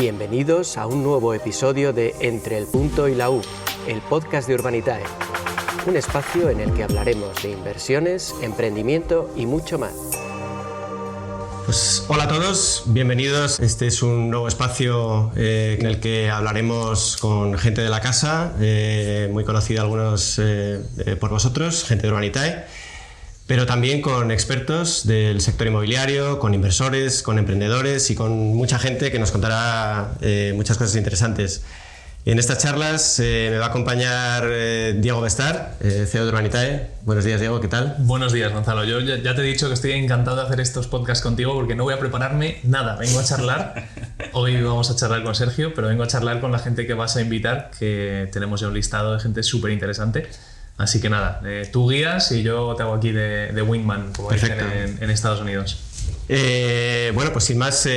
Bienvenidos a un nuevo episodio de Entre el punto y la U, el podcast de Urbanitae. Un espacio en el que hablaremos de inversiones, emprendimiento y mucho más. Pues hola a todos, bienvenidos. Este es un nuevo espacio en el que hablaremos con gente de la casa, muy conocida algunos por vosotros, gente de Urbanitae, pero también con expertos del sector inmobiliario, con inversores, con emprendedores y con mucha gente que nos contará muchas cosas interesantes. En estas charlas me va a acompañar Diego Bestar, CEO de Urbanitae. Buenos días, Diego, ¿qué tal? Buenos días, Gonzalo. Yo ya te he dicho que estoy encantado de hacer estos podcasts contigo porque no voy a prepararme nada. Vengo a charlar. Hoy vamos a charlar con Sergio, pero vengo a charlar con la gente que vas a invitar, que tenemos ya un listado de gente súper interesante. Así que nada, tú guías y yo te hago aquí de wingman, como dicen en Estados Unidos. Bueno, pues sin más,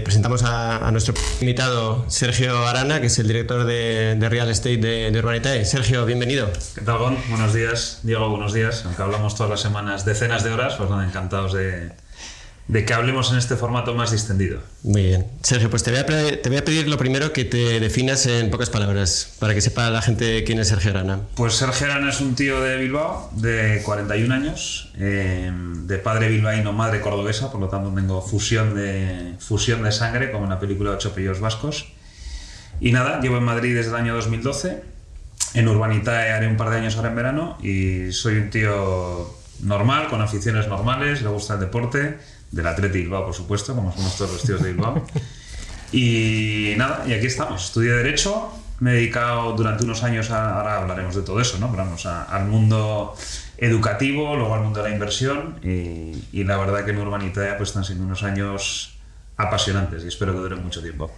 presentamos a nuestro invitado Sergio Arana, que es el director de Real Estate de Urbanitae. Sergio, bienvenido. ¿Qué tal, Gon? Buenos días. Diego, buenos días. Aunque hablamos todas las semanas decenas de horas, pues nada, encantados de que hablemos en este formato más distendido. Muy bien. Sergio, pues te voy a pedir lo primero que te definas en pocas palabras, para que sepa la gente quién es Sergio Arana. Pues Sergio Arana es un tío de Bilbao, de 41 años, de padre bilbaíno, madre cordobesa, por lo tanto tengo fusión de sangre, como en la película Ocho apellidos vascos. Y nada, llevo en Madrid desde el año 2012, en Urbanitae haré un par de años ahora en verano, y soy un tío normal, con aficiones normales, le gusta el deporte, del Athletic Bilbao, por supuesto, como somos todos los tíos de Bilbao. Y nada, y aquí estamos. Estudié Derecho, me he dedicado durante unos años, ahora hablaremos de todo eso, ¿no? Pero vamos al mundo educativo, luego al mundo de la inversión, y la verdad que en Urbanitae pues están siendo unos años apasionantes y espero que duren mucho tiempo.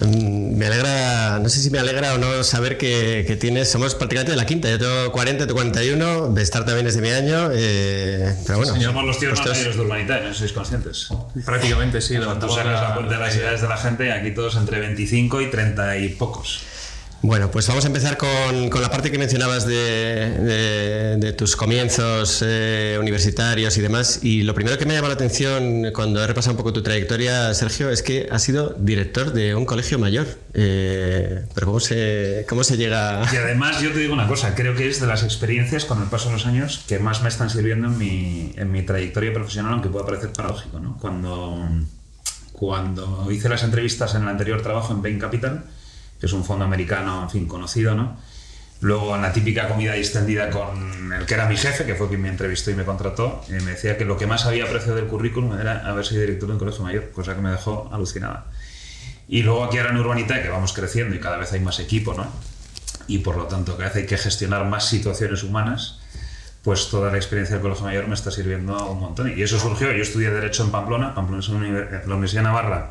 Me alegra, no sé si me alegra o no saber que somos prácticamente de la quinta. Yo tengo 40, tengo 41, Bestar también es de mi año, pero bueno. Somos los tíos más mayores de Urbanitae, ¿no sois conscientes? Prácticamente sí. Tú sacas la cuenta de las edades de la gente y aquí todos entre 25 y 30 y pocos. Bueno, pues vamos a empezar con la parte que mencionabas de tus comienzos universitarios y demás. Y lo primero que me ha llamado la atención cuando he repasado un poco tu trayectoria, Sergio, es que has sido director de un colegio mayor. Pero ¿cómo se llega...? Y además yo te digo una cosa, creo que es de las experiencias con el paso de los años que más me están sirviendo en mi trayectoria profesional, aunque pueda parecer paradójico, ¿no? Cuando hice las entrevistas en el anterior trabajo en Bain Capital, que es un fondo americano, en fin, conocido, ¿no? Luego, en la típica comida distendida con el que era mi jefe, que fue quien me entrevistó y me contrató, me decía que lo que más había apreciado del currículum era haber sido director de un colegio mayor, cosa que me dejó alucinada. Y luego aquí ahora en Urbanitae, que vamos creciendo y cada vez hay más equipo, ¿no? Y por lo tanto cada vez hay que gestionar más situaciones humanas, pues toda la experiencia del colegio mayor me está sirviendo un montón. Y eso surgió, yo estudié Derecho en Pamplona es la Universidad de Navarra.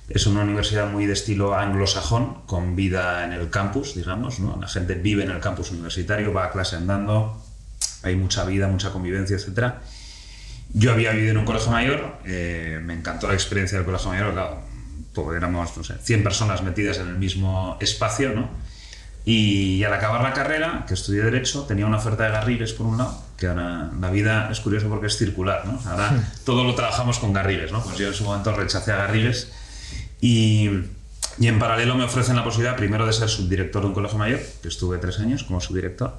Es una universidad muy de estilo anglosajón, con vida en el campus, digamos, ¿no? La gente vive en el campus universitario, va a clase andando, hay mucha vida, mucha convivencia, etc. Yo había vivido en un colegio mayor, me encantó la experiencia del colegio mayor, claro, pues éramos, no sé, 100 personas metidas en el mismo espacio, ¿no? Y al acabar la carrera, que estudié Derecho, tenía una oferta de Garrigues por un lado, que ahora la vida es curiosa porque es circular, ¿no? Ahora todo lo trabajamos con Garrigues, ¿no? Pues yo en su momento rechacé a Garrigues. Y en paralelo me ofrecen la posibilidad primero de ser subdirector de un colegio mayor, que estuve 3 años como subdirector,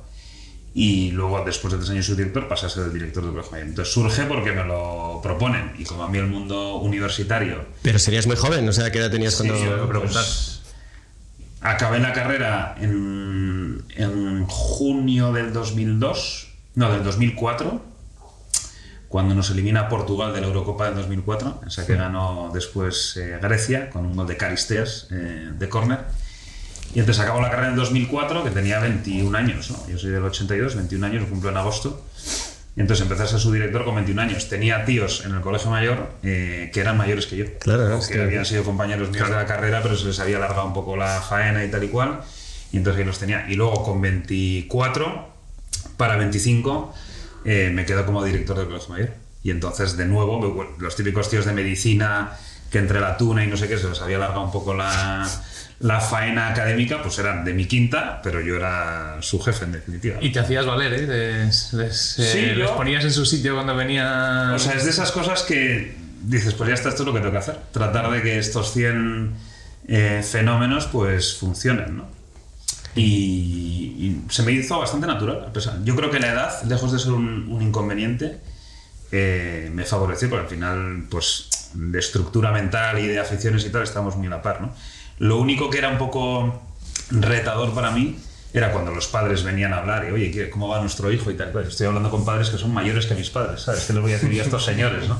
y luego después de 3 años subdirector pasé a ser el director del colegio mayor. Entonces surge porque me lo proponen, y como a mí el mundo universitario... Pero serías muy joven, o sea, ¿qué edad tenías cuando me preguntas? Pues, acabé la carrera en junio del 2004, cuando nos elimina Portugal de la Eurocopa del 2004, esa que ganó después Grecia, con un gol de Caristeas de córner. Y entonces acabó la carrera en 2004, que tenía 21 años, ¿no? Yo soy del 82, 21 años, lo cumplo en agosto. Y entonces empecé a ser su director con 21 años. Tenía tíos en el colegio mayor que eran mayores que yo. Claro, que habían sido compañeros míos de la carrera, pero se les había alargado un poco la faena y tal y cual. Y entonces ahí los tenía. Y luego con 24 para 25... me quedo como director del colegio mayor. Y entonces, de nuevo, los típicos tíos de medicina que entre la tuna y no sé qué se les había alargado un poco la faena académica, pues eran de mi quinta, pero yo era su jefe en definitiva. Y te hacías valer, ¿eh? Les ponías en su sitio cuando venían... O sea, es de esas cosas que dices, pues ya está, esto es lo que tengo que hacer. Tratar de que estos 100 fenómenos pues funcionen, ¿no? Y se me hizo bastante natural. Yo creo que la edad, lejos de ser un inconveniente, me favoreció, porque al final, pues, de estructura mental y de aficiones y tal, estamos muy a la par, ¿no? Lo único que era un poco retador para mí era cuando los padres venían a hablar y, oye, ¿cómo va nuestro hijo? Y tal. Pues estoy hablando con padres que son mayores que mis padres, ¿sabes? ¿Qué les voy a decir yo a estos señores, no?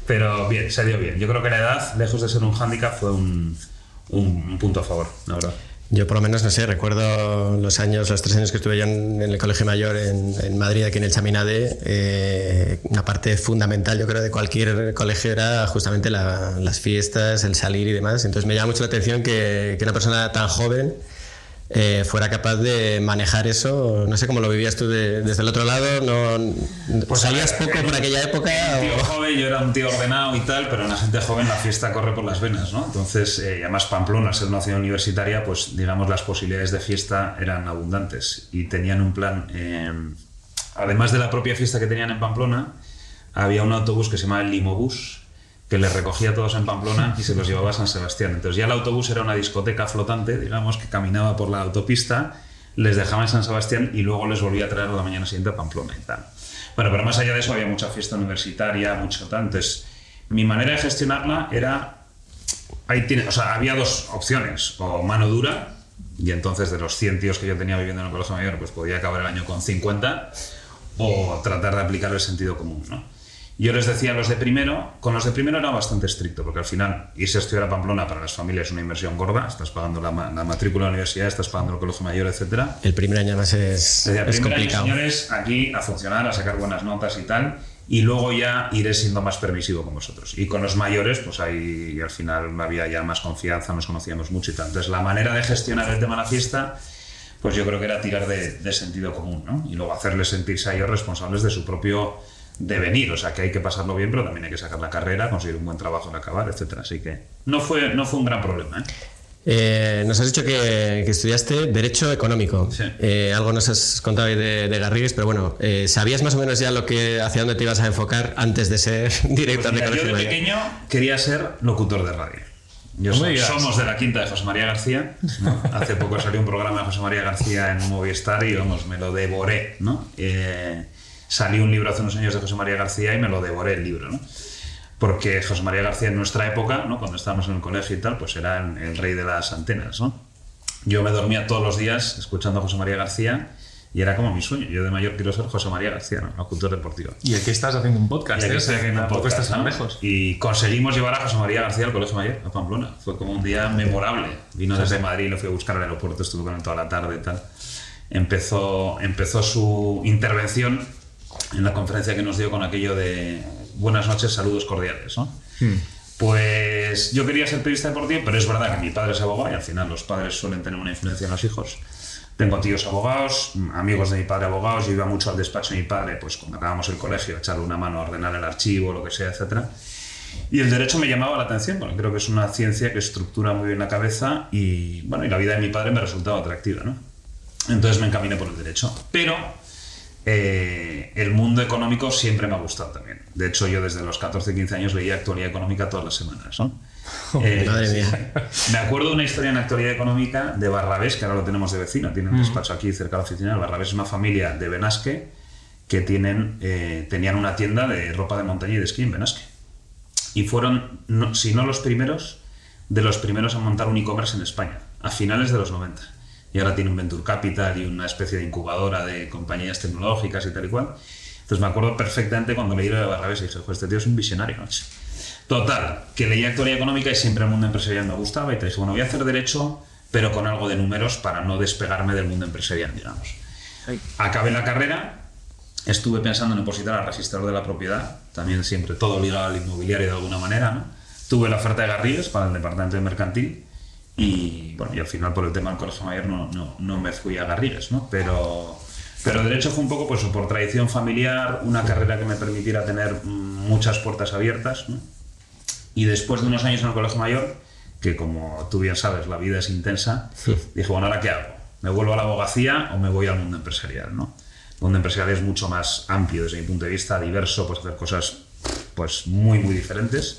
Pero bien, se dio bien. Yo creo que la edad, lejos de ser un hándicap, fue un punto a favor, la verdad. Yo por lo menos, no sé, recuerdo los 3 años que estuve yo en el colegio mayor en Madrid, aquí en el Chaminade. Una parte fundamental, yo creo, de cualquier colegio era justamente las fiestas, el salir y demás. Entonces me llama mucho la atención que una persona tan joven fuera capaz de manejar eso. No sé cómo lo vivías tú desde el otro lado. Pues ¿salías poco por aquella época? Joven, yo era un tío ordenado y tal, pero en la gente joven la fiesta corre por las venas, ¿no? Entonces, y además Pamplona, al ser una ciudad universitaria, pues digamos las posibilidades de fiesta eran abundantes y tenían un plan. Además de la propia fiesta que tenían en Pamplona, había un autobús que se llamaba el Limobús, que les recogía a todos en Pamplona y se los llevaba a San Sebastián. Entonces ya el autobús era una discoteca flotante, digamos, que caminaba por la autopista, les dejaba en San Sebastián y luego les volvía a traer a la mañana siguiente a Pamplona y tal. Bueno, pero más allá de eso había mucha fiesta universitaria, mucho tal. Entonces, mi manera de gestionarla era... había 2 opciones, o mano dura, y entonces de los 100 tíos que yo tenía viviendo en el colegio mayor, pues podía acabar el año con 50, o tratar de aplicar el sentido común, ¿no? Yo les decía a los de primero, con los de primero era bastante estricto, porque al final irse a estudiar a Pamplona para las familias es una inversión gorda, estás pagando la matrícula de la universidad, estás pagando el colegio mayor, etc. El primer año además es complicado. Año, señores, aquí a funcionar, a sacar buenas notas y tal, y luego ya iré siendo más permisivo con vosotros. Y con los mayores, pues ahí al final había ya más confianza, nos conocíamos mucho y tal. Entonces la manera de gestionar el tema de la fiesta, pues yo creo que era tirar de sentido común, ¿no? Y luego hacerles sentirse a ellos responsables de su propio devenir, o sea que hay que pasarlo bien, pero también hay que sacar la carrera, conseguir un buen trabajo en acabar, etcétera. Así que no fue un gran problema, ¿eh? Nos has dicho que estudiaste Derecho Económico. Sí. Algo nos has contado ahí de Garrigues, pero bueno, ¿sabías más o menos ya hacia dónde te ibas a enfocar antes de ser director de colegio? Yo de pequeño quería ser locutor de radio. Somos de la quinta de José María García, ¿no? Hace poco salió un programa de José María García en Movistar y vamos, me lo devoré, ¿no? Salió un libro hace unos años de José María García y me lo devoré el libro, ¿no? Porque José María García en nuestra época, ¿no? Cuando estábamos en el colegio y tal, pues era el rey de las antenas, ¿no? Yo me dormía todos los días escuchando a José María García y era como mi sueño. Yo de mayor quiero ser José María García, ¿no? Locutor deportivo. Y aquí estás haciendo un podcast, y aquí estoy haciendo un podcast, estás tan ¿no? lejos. Y conseguimos llevar a José María García al colegio mayor, a Pamplona. Fue como un día memorable. Vino desde Madrid, lo fui a buscar al aeropuerto, estuve con él toda la tarde y tal. Empezó su intervención en la conferencia que nos dio con aquello de buenas noches, saludos cordiales, ¿no? Pues yo quería ser periodista deportivo, pero es verdad que mi padre es abogado y al final los padres suelen tener una influencia en los hijos. Tengo tíos abogados, amigos de mi padre abogados, yo iba mucho al despacho de mi padre, pues cuando acabamos el colegio, a echarle una mano a ordenar el archivo, lo que sea, etc. Y el derecho me llamaba la atención, porque creo que es una ciencia que estructura muy bien la cabeza y, bueno, y la vida de mi padre me resultaba atractiva, ¿no? Entonces me encaminé por el derecho. Pero el mundo económico siempre me ha gustado también. De hecho, yo desde los 14-15 años veía actualidad económica todas las semanas, ¿no? Madre mía. Me acuerdo de una historia en actualidad económica de Barrabés, que ahora lo tenemos de vecino, tiene un despacho aquí cerca de la oficina. Barrabés es una familia de Benasque que tenían una tienda de ropa de montaña y de esquí en Benasque. Y fueron, si no los primeros, de los primeros a montar un e-commerce en España, a finales de los 90. Y ahora tiene un Venture Capital y una especie de incubadora de compañías tecnológicas y tal y cual. Entonces me acuerdo perfectamente cuando leí lo de Barrabés y dije, pues este tío es un visionario, ¿no? Total, que leía actualidad económica y siempre el mundo empresarial me gustaba y te dije, bueno, voy a hacer derecho, pero con algo de números para no despegarme del mundo empresarial, digamos. Acabé la carrera, estuve pensando en opositar al registrador de la propiedad, también siempre todo ligado al inmobiliario de alguna manera, ¿no? Tuve la oferta de Garrigues para el departamento de mercantil y, bueno, y al final por el tema del colegio mayor no me fui a Garrigues, ¿no? Pero derecho fue un poco pues por tradición familiar, una carrera que me permitiera tener muchas puertas abiertas, ¿no? Y después de unos años en el colegio mayor, que como tú bien sabes, la vida es intensa, dije, bueno, ¿ahora qué hago? ¿Me vuelvo a la abogacía o me voy al mundo empresarial, ¿no? El mundo empresarial es mucho más amplio desde mi punto de vista, diverso, puedes hacer cosas pues muy, muy diferentes.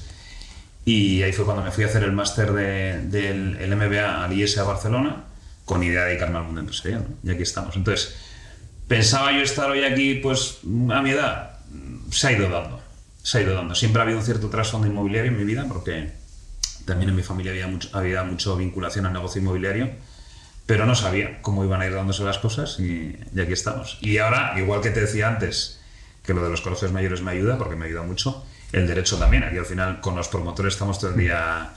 Y ahí fue cuando me fui a hacer el máster del MBA al IES a Barcelona, con idea de dedicarme al mundo empresarial, ¿no? Y aquí estamos. Entonces, pensaba yo estar hoy aquí, pues a mi edad, se ha ido dando. Siempre ha habido un cierto trasfondo inmobiliario en mi vida, porque también en mi familia había mucha vinculación al negocio inmobiliario, pero no sabía cómo iban a ir dándose las cosas y aquí estamos. Y ahora, igual que te decía antes, que lo de los colegios mayores me ayuda, porque me ayuda mucho, el derecho también. Aquí al final con los promotores estamos todo el día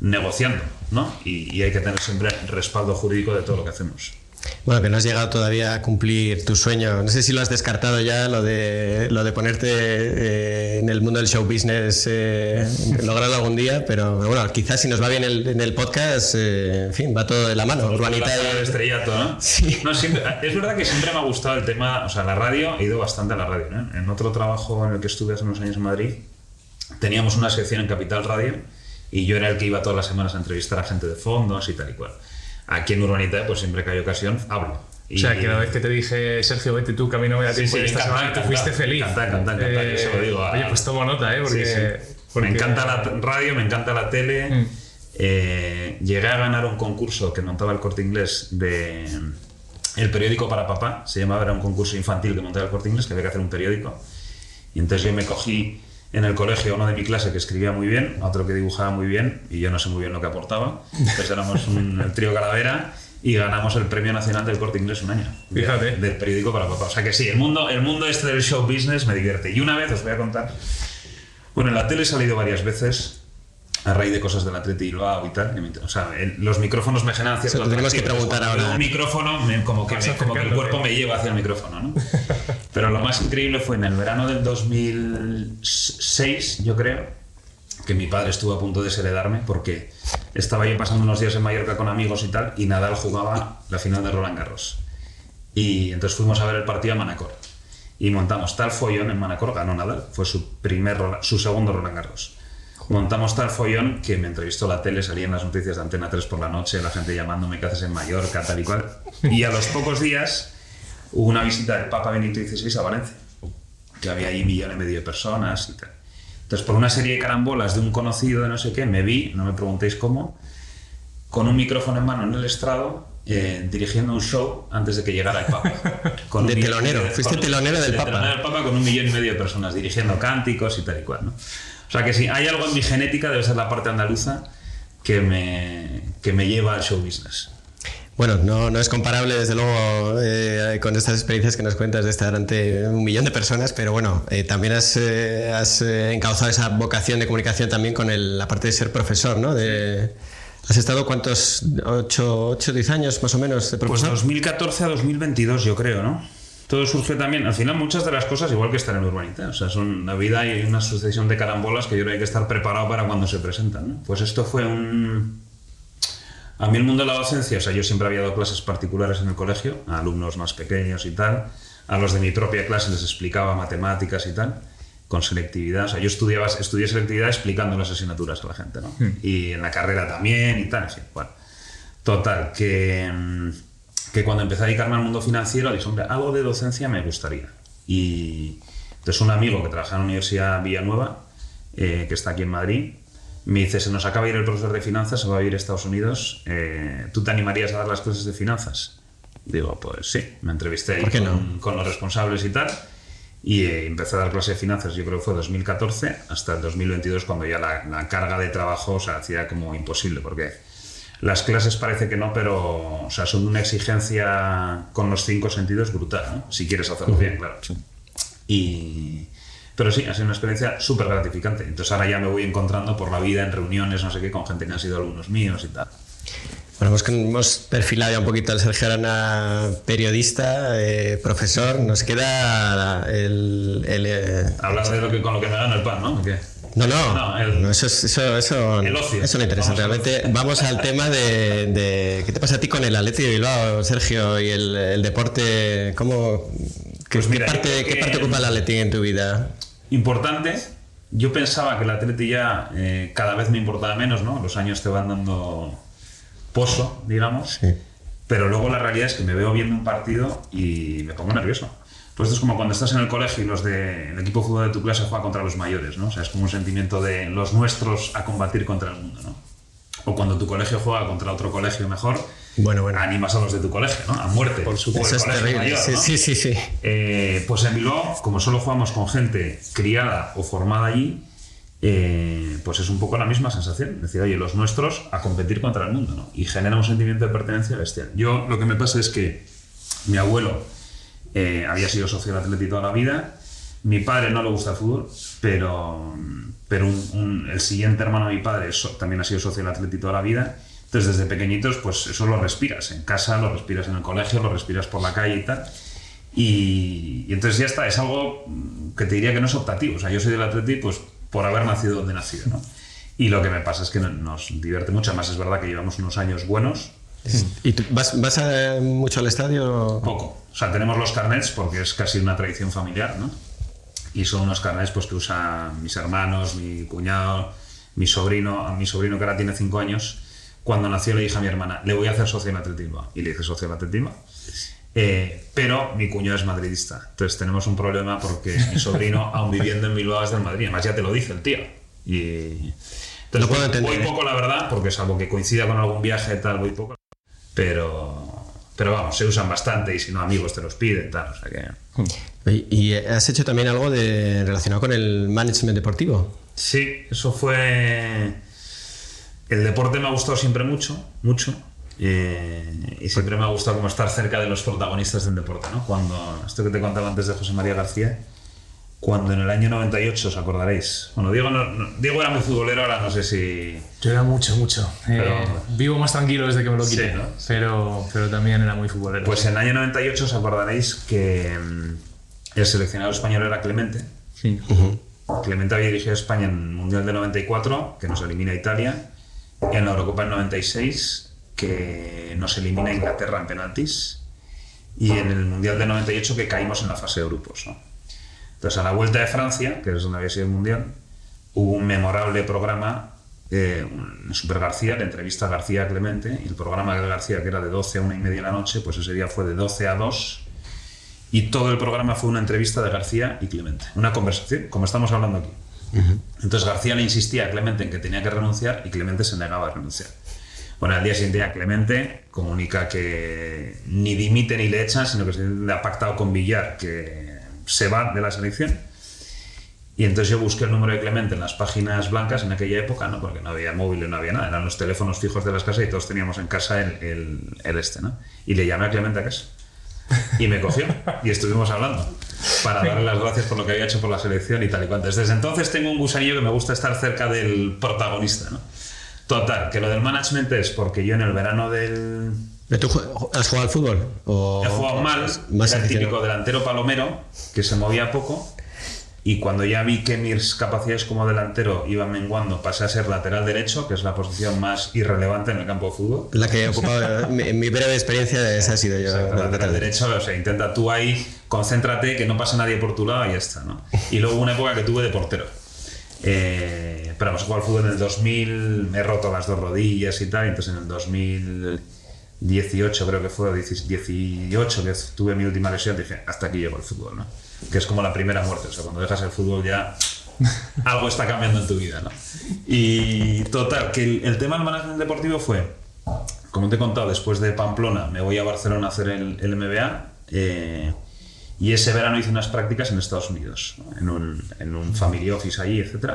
negociando, ¿no? Y hay que tener siempre respaldo jurídico de todo lo que hacemos. Bueno, que no has llegado todavía a cumplir tu sueño. No sé si lo has descartado ya, lo de ponerte en el mundo del show business, lograrlo algún día, pero bueno, quizás si nos va bien en el podcast, en fin, va todo de la mano. Urbanita y estrellato, ¿no? Sí. No, siempre, es verdad que siempre me ha gustado el tema, o sea, la radio, he ido bastante a la radio, ¿no? En otro trabajo en el que estuve hace unos años en Madrid, teníamos una sección en Capital Radio y yo era el que iba todas las semanas a entrevistar a gente de fondos y tal y cual. Aquí en Urbanita, pues siempre que hay ocasión, hablo. O sea, que la vez que te dije, Sergio, vete tú, que a mí no me da tiempo, y esta semana tú fuiste feliz. Encanta, yo se lo digo. Oye, pues tomo nota, porque me encanta la radio, me encanta la tele. Llegué a ganar un concurso que montaba el Corte Inglés de El periódico para papá, se llamaba, era un concurso infantil que montaba el Corte Inglés, que había que hacer un periódico. Y entonces yo me cogí en el colegio a uno de mi clase que escribía muy bien, a otro que dibujaba muy bien, y yo no sé muy bien lo que aportaba. Entonces éramos el trío Calavera y ganamos el Premio Nacional del Corte Inglés un año. Fíjate. Del periódico para papá. O sea que sí, el mundo este del show business me divierte. Y una vez os voy a contar, bueno, en la tele he salido varias veces a raíz de cosas del Atleti Bilbao y tal. O sea, los micrófonos me generan cierto... Lo tenemos que preguntar ahora. Un micrófono, como que el cuerpo me lleva hacia el micrófono, ¿no? Pero lo más increíble fue en el verano del 2006, yo creo, que mi padre estuvo a punto de desheredarme porque estaba yo pasando unos días en Mallorca con amigos y tal, y Nadal jugaba la final de Roland Garros. Y entonces fuimos a ver el partido a Manacor. Y montamos tal follón en Manacor, ganó Nadal, fue su segundo Roland Garros. Montamos tal follón que me entrevistó la tele, salía en las noticias de Antena 3 por la noche, la gente llamándome qué haces en Mallorca, tal y cual. Y a los pocos días hubo una visita del Papa Benito XVI a Valencia, que había ahí 1,5 millones de personas y tal. Entonces, por una serie de carambolas de un conocido de no sé qué, me vi, no me preguntéis cómo, con un micrófono en mano en el estrado, dirigiendo un show antes de que llegara el Papa. De telonero, fuiste telonero del Papa. Telonero del Papa con 1,5 millones de personas, dirigiendo cánticos y tal y cual, ¿no? O sea que sí, hay algo en mi genética, debe ser la parte andaluza, que me lleva al show business. Bueno, no es comparable desde luego con estas experiencias que nos cuentas de estar ante 1 millón de personas, pero bueno, también has encauzado esa vocación de comunicación también con la parte de ser profesor, ¿no? ¿Has estado cuántos? 8, 10 años más o menos de profesor? Pues 2014 a 2022 yo creo, ¿no? Todo surgió también, al final muchas de las cosas igual que estar en Urbanita, o sea, son la vida y hay una sucesión de carambolas que yo creo que hay que estar preparado para cuando se presentan, ¿no? Pues esto fue a mí el mundo de la docencia, o sea, yo siempre había dado clases particulares en el colegio, a alumnos más pequeños y tal, a los de mi propia clase les explicaba matemáticas y tal, con selectividad, o sea, yo estudié selectividad explicando las asignaturas a la gente, ¿no? Y en la carrera también y tal, en fin, bueno. Total, que cuando empecé a dedicarme al mundo financiero dije, hombre, algo de docencia me gustaría. Y entonces un amigo que trabaja en la Universidad Villanueva, que está aquí en Madrid, me dice, se nos acaba de ir el profesor de finanzas, se va a ir a Estados Unidos, ¿tú te animarías a dar las clases de finanzas? Digo, pues sí, me entrevisté ahí con los responsables y tal, y empecé a dar clases de finanzas, yo creo que fue 2014 hasta el 2022, cuando ya la carga de trabajo, o sea, hacía como imposible, porque las clases parece que no, pero o sea, son de una exigencia con los 5 sentidos brutal, ¿no? Si quieres hacerlo bien, claro. Pero sí, ha sido una experiencia súper gratificante. Entonces ahora ya me voy encontrando por la vida en reuniones, no sé qué, con gente que han sido alumnos míos y tal. Bueno, hemos perfilado ya un poquito al Sergio Arana, periodista, profesor. Nos queda hablar de con lo que me gano el pan, ¿no? ¿Qué? No, eso no interesa. Realmente vamos al tema de ¿qué te pasa a ti con el Atleti de Bilbao, Sergio, y el deporte? Pues mira, ¿Qué parte ocupa el Atleti en tu vida? Importante. Yo pensaba que el Atleti ya cada vez me importaba menos, ¿no? Los años te van dando pozo, digamos. Sí. Pero luego la realidad es que me veo viendo un partido y me pongo nervioso. Pues esto es como cuando estás en el colegio y el equipo de fútbol de tu clase juega contra los mayores, ¿no? O sea, es como un sentimiento de los nuestros a combatir contra el mundo, ¿no? O cuando tu colegio juega contra otro colegio mejor, bueno. animas a los de tu colegio, ¿no? A muerte. Por supuesto. Eso es terrible. Mayor, ¿no? Sí. Pues en Bilbao, como solo jugamos con gente criada o formada allí, pues es un poco la misma sensación. Decir, oye, los nuestros a competir contra el mundo, ¿no? Y genera un sentimiento de pertenencia bestial. Yo lo que me pasa es que mi abuelo había sido socio del Atleti toda la vida. Mi padre no le gusta el fútbol, pero el siguiente hermano de mi padre también ha sido socio del Atleti toda la vida. Entonces, desde pequeñitos, pues eso lo respiras en casa, lo respiras en el colegio, lo respiras por la calle y tal. Y entonces ya está, es algo que te diría que no es optativo. O sea, yo soy del Atleti, pues por haber nacido donde he nacido, ¿no? Y lo que me pasa es que nos divierte mucho. Además, es verdad que llevamos unos años buenos. ¿Y tú vas mucho al estadio? Poco. O sea, tenemos los carnets porque es casi una tradición familiar, ¿no? Y son unos carnets pues, que usan mis hermanos, mi cuñado, mi sobrino que ahora tiene 5 años. Cuando nació le dije a mi hermana, le voy a hacer socio en Athletic Bilbao. Y le hice socio en Athletic Bilbao. Pero mi cuñado es madridista. Entonces tenemos un problema porque mi sobrino, aún viviendo en Bilbao, es del Madrid. Además ya te lo dice el tío. Y entonces no puedo entender. Voy poco, la verdad, porque salvo que coincida con algún viaje y tal, voy poco. Pero vamos, se usan bastante y si no amigos te los piden, tal, o sea que... ¿Y has hecho también algo relacionado con el management deportivo? Sí, eso fue... El deporte me ha gustado siempre mucho. Y siempre me ha gustado como estar cerca de los protagonistas del deporte, ¿no? Cuando, esto que te contaba antes de José María García, cuando en el año 98, os acordaréis. Bueno, Diego era muy futbolero, ahora no sé si... Yo era mucho. Pero, vivo más tranquilo desde que me lo quité, sí, ¿no? pero también era muy futbolero. Pues en el año 98 os acordaréis que el seleccionado español era Clemente. Sí. Clemente había dirigido a España en el Mundial de 94, que nos elimina Italia, y en la Eurocopa del 96, que nos elimina Inglaterra en penaltis, y en el Mundial del 98 que caímos en la fase de grupos, ¿no? Entonces, a la vuelta de Francia, que es donde había sido el Mundial, hubo un memorable programa en Super García, la entrevista a García a Clemente, y el programa de García, que era de 12 a 1:30 de la noche, pues ese día fue de 12 a 2, y todo el programa fue una entrevista de García y Clemente, una conversación, como estamos hablando aquí. Entonces García le insistía a Clemente en que tenía que renunciar y Clemente se negaba a renunciar. Bueno, al día siguiente a Clemente comunica que ni dimite ni le echan, sino que se ha pactado con Villar que se va de la selección. Y entonces yo busqué el número de Clemente en las páginas blancas en aquella época, ¿no? Porque no había móvil, no había nada, eran los teléfonos fijos de las casas y todos teníamos en casa ¿no? Y le llamé a Clemente a casa. Y me cogió y estuvimos hablando para darle las gracias por lo que había hecho por la selección y tal y cual. Desde entonces tengo un gusanillo que me gusta estar cerca del protagonista, ¿no? Total, que lo del management es porque yo en el verano del... ¿Tú has jugado al fútbol? He jugado mal, era el típico delantero palomero que se movía poco, y cuando ya vi que mis capacidades como delantero iban menguando, pasé a ser lateral derecho, que es la posición más irrelevante en el campo de fútbol. La que he ocupado en mi breve experiencia, esa ha sido yo. Exacto, lateral derecho, o sea, intenta tú ahí, concéntrate, que no pase nadie por tu lado y ya está, ¿no? Y luego una época que tuve de portero. Pero vamos, he jugado al fútbol en el 2000, me he roto las 2 rodillas y tal, entonces en el 2018 creo que fue, 18 que tuve mi última lesión, dije, hasta aquí llego el fútbol, ¿no? Que es como la primera muerte, o sea, cuando dejas el fútbol ya algo está cambiando en tu vida, ¿no? Y total, que el tema del management deportivo fue, como te he contado, después de Pamplona me voy a Barcelona a hacer el MBA, y ese verano hice unas prácticas en Estados Unidos, ¿no? en un family office allí, etc.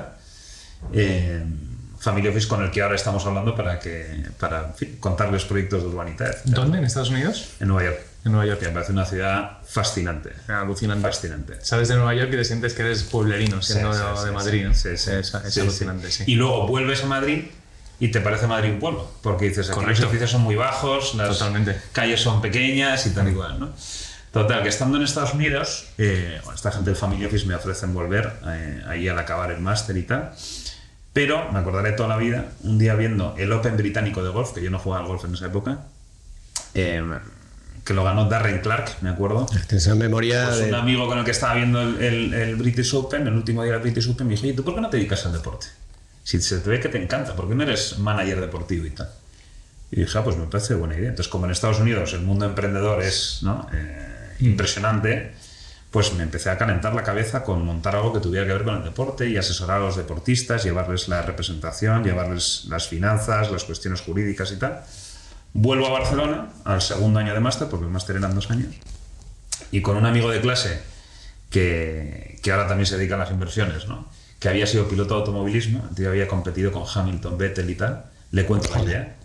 Family office con el que ahora estamos hablando para en fin, contarles proyectos de urbanidad. ¿Dónde? ¿En Estados Unidos? En Nueva York. En Nueva York. Que me parece una ciudad fascinante. Alucinante. Fascinante. Sabes de Nueva York y te sientes que eres pueblerino, siendo de Madrid, ¿no? Sí. Es alucinante, sí. Y luego vuelves a Madrid y te parece Madrid un pueblo, porque dices, aquí los edificios son muy bajos, las calles son pequeñas y tal y igual, ¿no? Total, que estando en Estados Unidos, esta gente del Family Office me ofrecen volver ahí al acabar el máster y tal, pero me acordaré toda la vida, un día viendo el Open británico de golf, que yo no jugaba al golf en esa época, que lo ganó Darren Clark, me acuerdo. Tienes una memoria pues un amigo con el que estaba viendo el British Open, el último día del British Open, me dijo, oye, ¿tú por qué no te dedicas al deporte? Si se te ve que te encanta, ¿por qué no eres manager deportivo y tal? Y dije, pues me parece buena idea. Entonces, como en Estados Unidos el mundo emprendedor es, ¿no? Impresionante, pues me empecé a calentar la cabeza con montar algo que tuviera que ver con el deporte y asesorar a los deportistas, llevarles la representación, llevarles las finanzas, las cuestiones jurídicas y tal. Vuelvo a Barcelona al segundo año de máster, porque el máster eran 2 años, y con un amigo de clase que ahora también se dedica a las inversiones, ¿no? Que había sido piloto de automovilismo, el tío había competido con Hamilton, Vettel y tal, le cuento la idea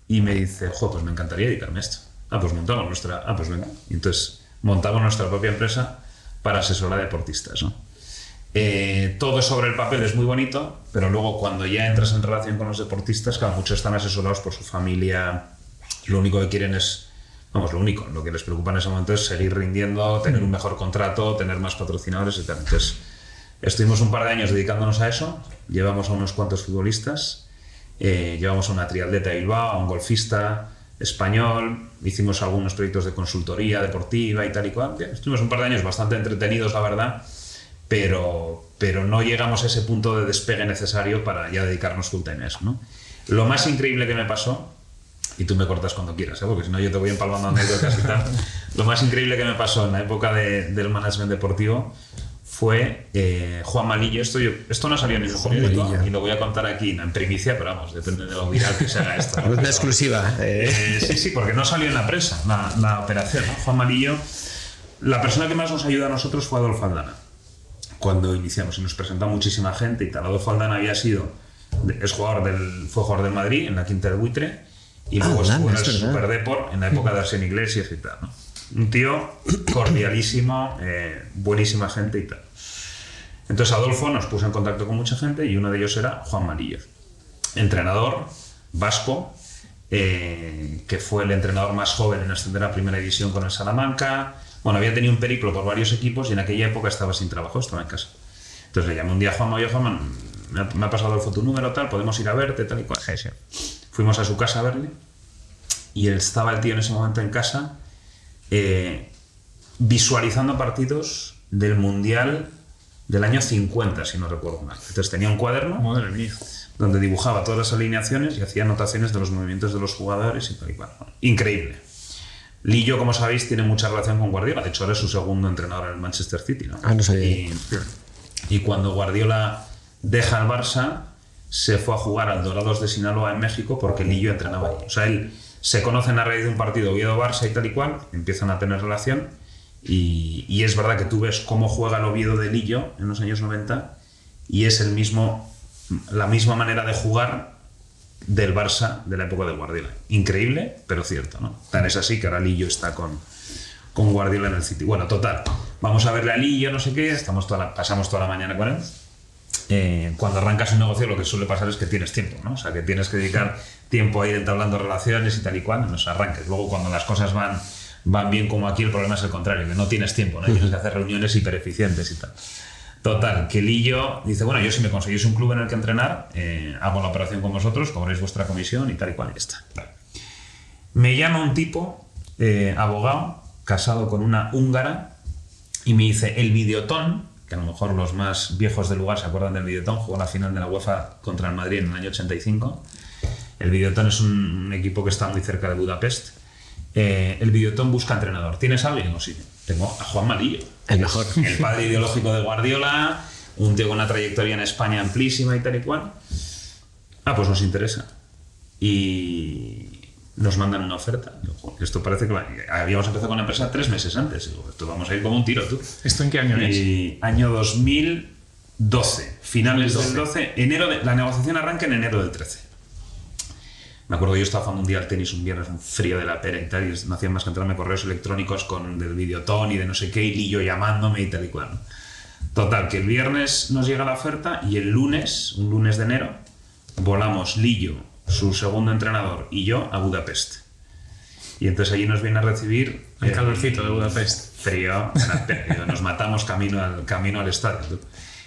y me dice, pues me encantaría dedicarme a esto. Pues montamos nuestra... pues venga. Y entonces montamos nuestra propia empresa para asesorar a deportistas, ¿no? Todo sobre el papel es muy bonito, pero luego cuando ya entras en relación con los deportistas, claro, muchos están asesorados por su familia, lo único que quieren es... lo que les preocupa en ese momento es seguir rindiendo, tener un mejor contrato, tener más patrocinadores, etc. Entonces, estuvimos un par de años dedicándonos a eso, llevamos a unos cuantos futbolistas, llevamos a una triatleta de Bilbao, a un golfista español, hicimos algunos proyectos de consultoría deportiva y tal y cual. Bien, estuvimos un par de años bastante entretenidos, la verdad, pero no llegamos a ese punto de despegue necesario para ya dedicarnos full time a eso, ¿no? Lo más increíble que me pasó, y tú me cortas cuando quieras, porque si no yo te voy empalmando anécdotas y tal. Lo más increíble que me pasó en la época del management deportivo fue Juan Malillo. Esto no salió en ningún periódico y lo voy a contar aquí en primicia, pero vamos, depende de lo viral que se haga esto, ¿no? Es una exclusiva. Sí, porque no salió en la prensa la operación, ¿no? Juan Malillo, la persona que más nos ayuda a nosotros fue Adolfo Aldana. Cuando iniciamos y nos presentó muchísima gente y tal. Adolfo Aldana fue jugador del Madrid en la Quinta del Buitre. Y luego estuvo en el Superdeport en la época de Arsène Iglesias y tal, ¿no? Un tío cordialísimo, buenísima gente y tal. Entonces Adolfo nos puso en contacto con mucha gente y uno de ellos era Juan Malillo, entrenador vasco, que fue el entrenador más joven en ascender a primera división con el Salamanca. Bueno, había tenido un periplo por varios equipos y en aquella época estaba sin trabajo, estaba en casa. Entonces le llamé un día a Juan, me ha pasado Adolfo tu número, tal, podemos ir a verte, tal y cual. Sí. Fuimos a su casa a verle y estaba el tío en ese momento en casa visualizando partidos del Mundial del año 50, si no recuerdo mal. Entonces tenía un cuaderno, madre mía, donde dibujaba todas las alineaciones y hacía anotaciones de los movimientos de los jugadores y tal y cual. Increíble. Lillo, como sabéis, tiene mucha relación con Guardiola. De hecho, ahora es su segundo entrenador en el Manchester City, ¿no? No sabía. Y cuando Guardiola deja el Barça, se fue a jugar al Dorados de Sinaloa en México porque Lillo entrenaba allí. O sea, él se conocen a raíz de un partido Oviedo-Barça y tal y cual, empiezan a tener relación y es verdad que tú ves cómo juega el Oviedo de Lillo en los años 90 y es la misma manera de jugar del Barça de la época de Guardiola. Increíble, pero cierto, ¿no? Tan es así que ahora Lillo está con Guardiola en el City. Bueno, total, vamos a verle a Lillo, no sé qué, pasamos toda la mañana con él. Cuando arrancas un negocio lo que suele pasar es que tienes tiempo, ¿no? O sea, que tienes que dedicar tiempo a ir entablando relaciones y tal y cual en los arranques. Luego cuando las cosas van bien como aquí, el problema es el contrario, que no tienes tiempo, ¿no? Tienes que hacer reuniones hipereficientes y tal. Total, que Lillo dice, bueno, yo si me conseguís un club en el que entrenar, hago la operación con vosotros, cobraréis vuestra comisión y tal y cual, y ya está. Vale. Me llama un tipo, abogado, casado con una húngara, y me dice, el Videoton, que a lo mejor los más viejos del lugar se acuerdan del Videoton, jugó la final de la UEFA contra el Madrid en el año 85. El Videoton es un equipo que está muy cerca de Budapest. El Videoton busca entrenador. ¿Tienes a alguien? O sí, tengo a Juan Malillo, el mejor, el padre ideológico de Guardiola, un tío con una trayectoria en España amplísima y tal y cual. Pues nos interesa. Y nos mandan una oferta. Esto parece que habíamos empezado con la empresa 3 meses antes. Esto vamos a ir como un tiro, tú. ¿Esto en qué año es? Año 2012, finales del 12, la negociación arranca en enero del 13. Me acuerdo que yo estaba jugando un día al tenis un viernes, un frío de la pera y tal, y no hacían más que entrarme correos electrónicos del Videoton y de no sé qué, y Lillo llamándome y tal y cual. Total, que el viernes nos llega la oferta y el lunes, un lunes de enero, volamos Lillo, su segundo entrenador y yo a Budapest. Y entonces allí nos viene a recibir... El calorcito de Budapest. Frío, nos matamos camino al estadio.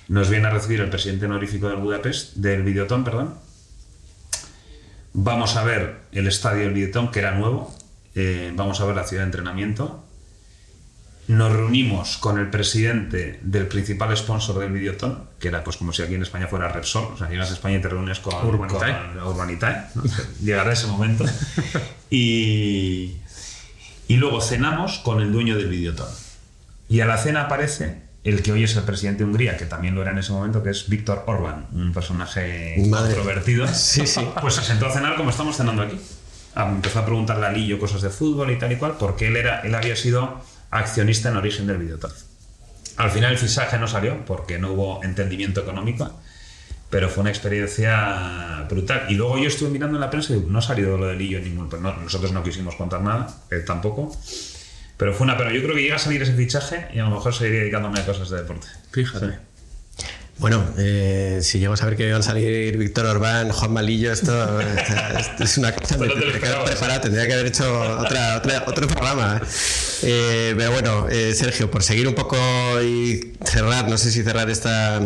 Nos viene a recibir el presidente honorífico del Videoton, perdón. Vamos a ver el estadio del Videoton, que era nuevo. Vamos a ver la ciudad de entrenamiento. Nos reunimos con el presidente del principal sponsor del Videoton, que era pues como si aquí en España fuera Repsol. O sea, llegas a España y te reúnes con Urbanitae, ¿no? Llegará ese momento. Y luego cenamos con el dueño del Videoton. Y a la cena aparece el que hoy es el presidente de Hungría, que también lo era en ese momento, que es Viktor Orbán, un personaje controvertido. Sí, sí. Pues se sentó a cenar como estamos cenando aquí. Empezó a preguntarle a Lillo cosas de fútbol y tal y cual, porque él había sido accionista en origen del Videoton. Al final el fichaje no salió porque no hubo entendimiento económico, pero fue una experiencia brutal. Y luego yo estuve mirando en la prensa y no ha salido lo de Lillo en ningún... Pues no, nosotros no quisimos contar nada, él tampoco. Pero fue una pena. Yo creo que llega a salir ese fichaje y a lo mejor seguiría dedicándome a cosas de deporte. Fíjate. Sí. Bueno, si llego a saber que van a salir Víctor Orbán, Juan Malillo, esto es una cosa que tendría que haber preparado, tendría que haber hecho otro programa. Pero bueno, Sergio, por seguir un poco y cerrar, no sé si cerrar esta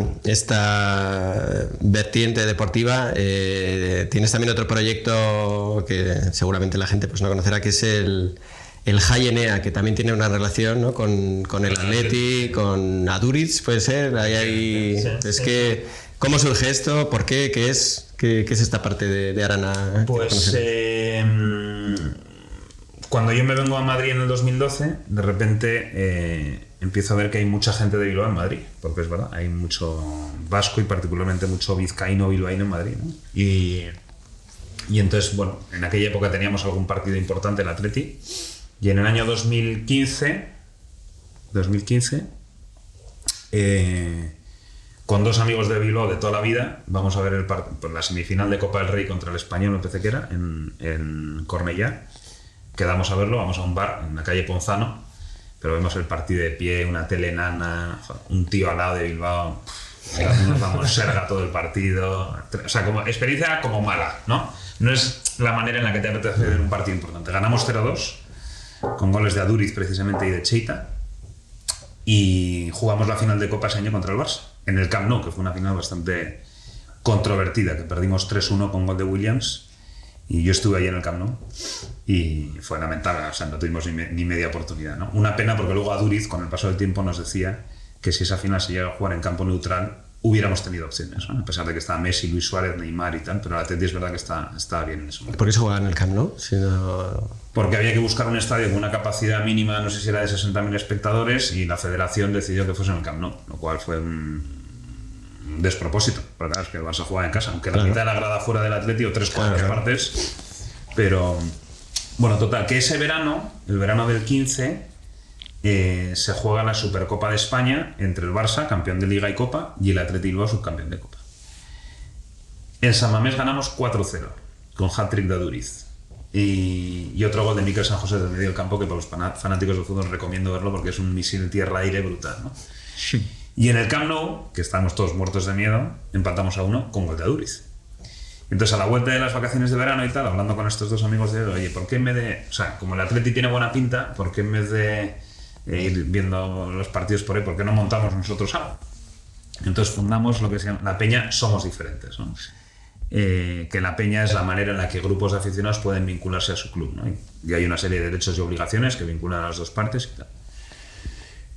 vertiente deportiva, tienes también otro proyecto que seguramente la gente pues no conocerá, que es el Jai Enea, que también tiene una relación, ¿no? con el Atleti, con Aduriz, puede ser. Ahí Sí, es sí, que, ¿cómo surge esto? ¿Por qué? ¿Qué es esta parte de Arana? Pues cuando yo me vengo a Madrid en el 2012, de repente empiezo a ver que hay mucha gente de Bilbao en Madrid, porque es verdad, hay mucho vasco y particularmente mucho vizcaíno bilbaíno en Madrid, ¿no? Y entonces, bueno, en aquella época teníamos algún partido importante, el Atleti. Y en el año 2015 con dos amigos de Bilbao de toda la vida, vamos a ver la semifinal de Copa del Rey contra el Español, me parece que era, en Cornellá. Quedamos a verlo, vamos a un bar en la calle Ponzano, pero vemos el partido de pie, una tele enana, un tío al lado de Bilbao, nos damos serga todo el partido. O sea, como experiencia como mala, ¿no? No es la manera en la que te apetece ver un partido importante. Ganamos 0-2, con goles de Aduriz precisamente y de Cheita, y jugamos la final de Copa ese año contra el Barça en el Camp Nou, que fue una final bastante controvertida, que perdimos 3-1 con gol de Williams, y yo estuve ahí en el Camp Nou y fue lamentable, o sea, no tuvimos ni media oportunidad, ¿no? Una pena, porque luego Aduriz, con el paso del tiempo, nos decía que si esa final se llega a jugar en campo neutral hubiéramos tenido opciones, ¿no? A pesar de que está Messi, Luis Suárez, Neymar y tal, pero el Atleti es verdad que está bien en eso. ¿Por qué se juega en el Camp Nou? Si no... Porque había que buscar un estadio con una capacidad mínima, no sé si era de 60.000 espectadores, y la federación decidió que fuese en el Camp Nou, lo cual fue un despropósito, porque claro, es que el Barça juega en casa, aunque la mitad de la grada fuera del Atleti o 3/4 partes, pero bueno, total, que ese verano, el verano del 15, se juega la Supercopa de España entre el Barça, campeón de Liga y Copa, y el Atleti Bilbao, subcampeón de Copa. En San Mamés ganamos 4-0 con hat-trick de Aduriz y otro gol de Mikel San José del medio del campo, que para los fanáticos del fútbol recomiendo verlo porque es un misil tierra-aire brutal, ¿no? Sí. Y en el Camp Nou, que estábamos todos muertos de miedo, empatamos a 1 con gol de Aduriz. Entonces, a la vuelta de las vacaciones de verano y tal, hablando con estos dos amigos de oye, ¿por qué en vez de... O sea, como el Atleti tiene buena pinta, ¿por qué en vez de ir viendo los partidos por ahí, por qué no montamos nosotros algo? Entonces fundamos lo que se llama la Peña Somos Diferentes, ¿no? Que la Peña es la manera en la que grupos de aficionados pueden vincularse a su club, ¿no? Y hay una serie de derechos y obligaciones que vinculan a las dos partes y tal.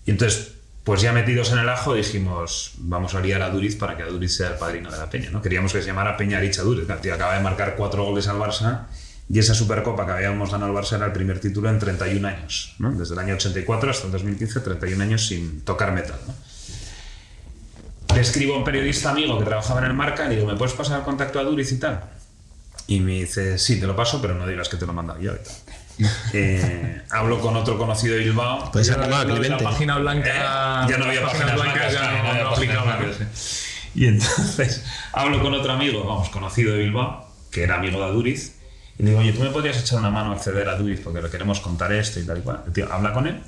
Y entonces, pues ya metidos en el ajo, dijimos, vamos a liar a Aduriz para que Aduriz sea el padrino de la Peña, ¿no? Queríamos que se llamara Peña Aritz Aduriz. El tío acaba de marcar 4 goles al Barça, y esa Supercopa que habíamos ganado al Barça era el primer título en 31 años, ¿no? Desde el año 84 hasta el 2015, 31 años sin tocar metal, ¿no? Le escribo a un periodista amigo que trabajaba en el Marca y le digo, ¿me puedes pasar el contacto a Aduriz y tal? Y me dice, sí, te lo paso, pero no digas que te lo he mandado yo y tal. Hablo con otro conocido de Bilbao. Pues ya la página blanca. Ya no había páginas blancas, no aplicaba. Y entonces hablo con otro amigo, vamos, conocido de Bilbao, que era amigo de Aduriz, y le digo, oye, ¿tú me podrías echar una mano a acceder a Aduriz porque le queremos contar esto y tal y cual? El tío habla con él,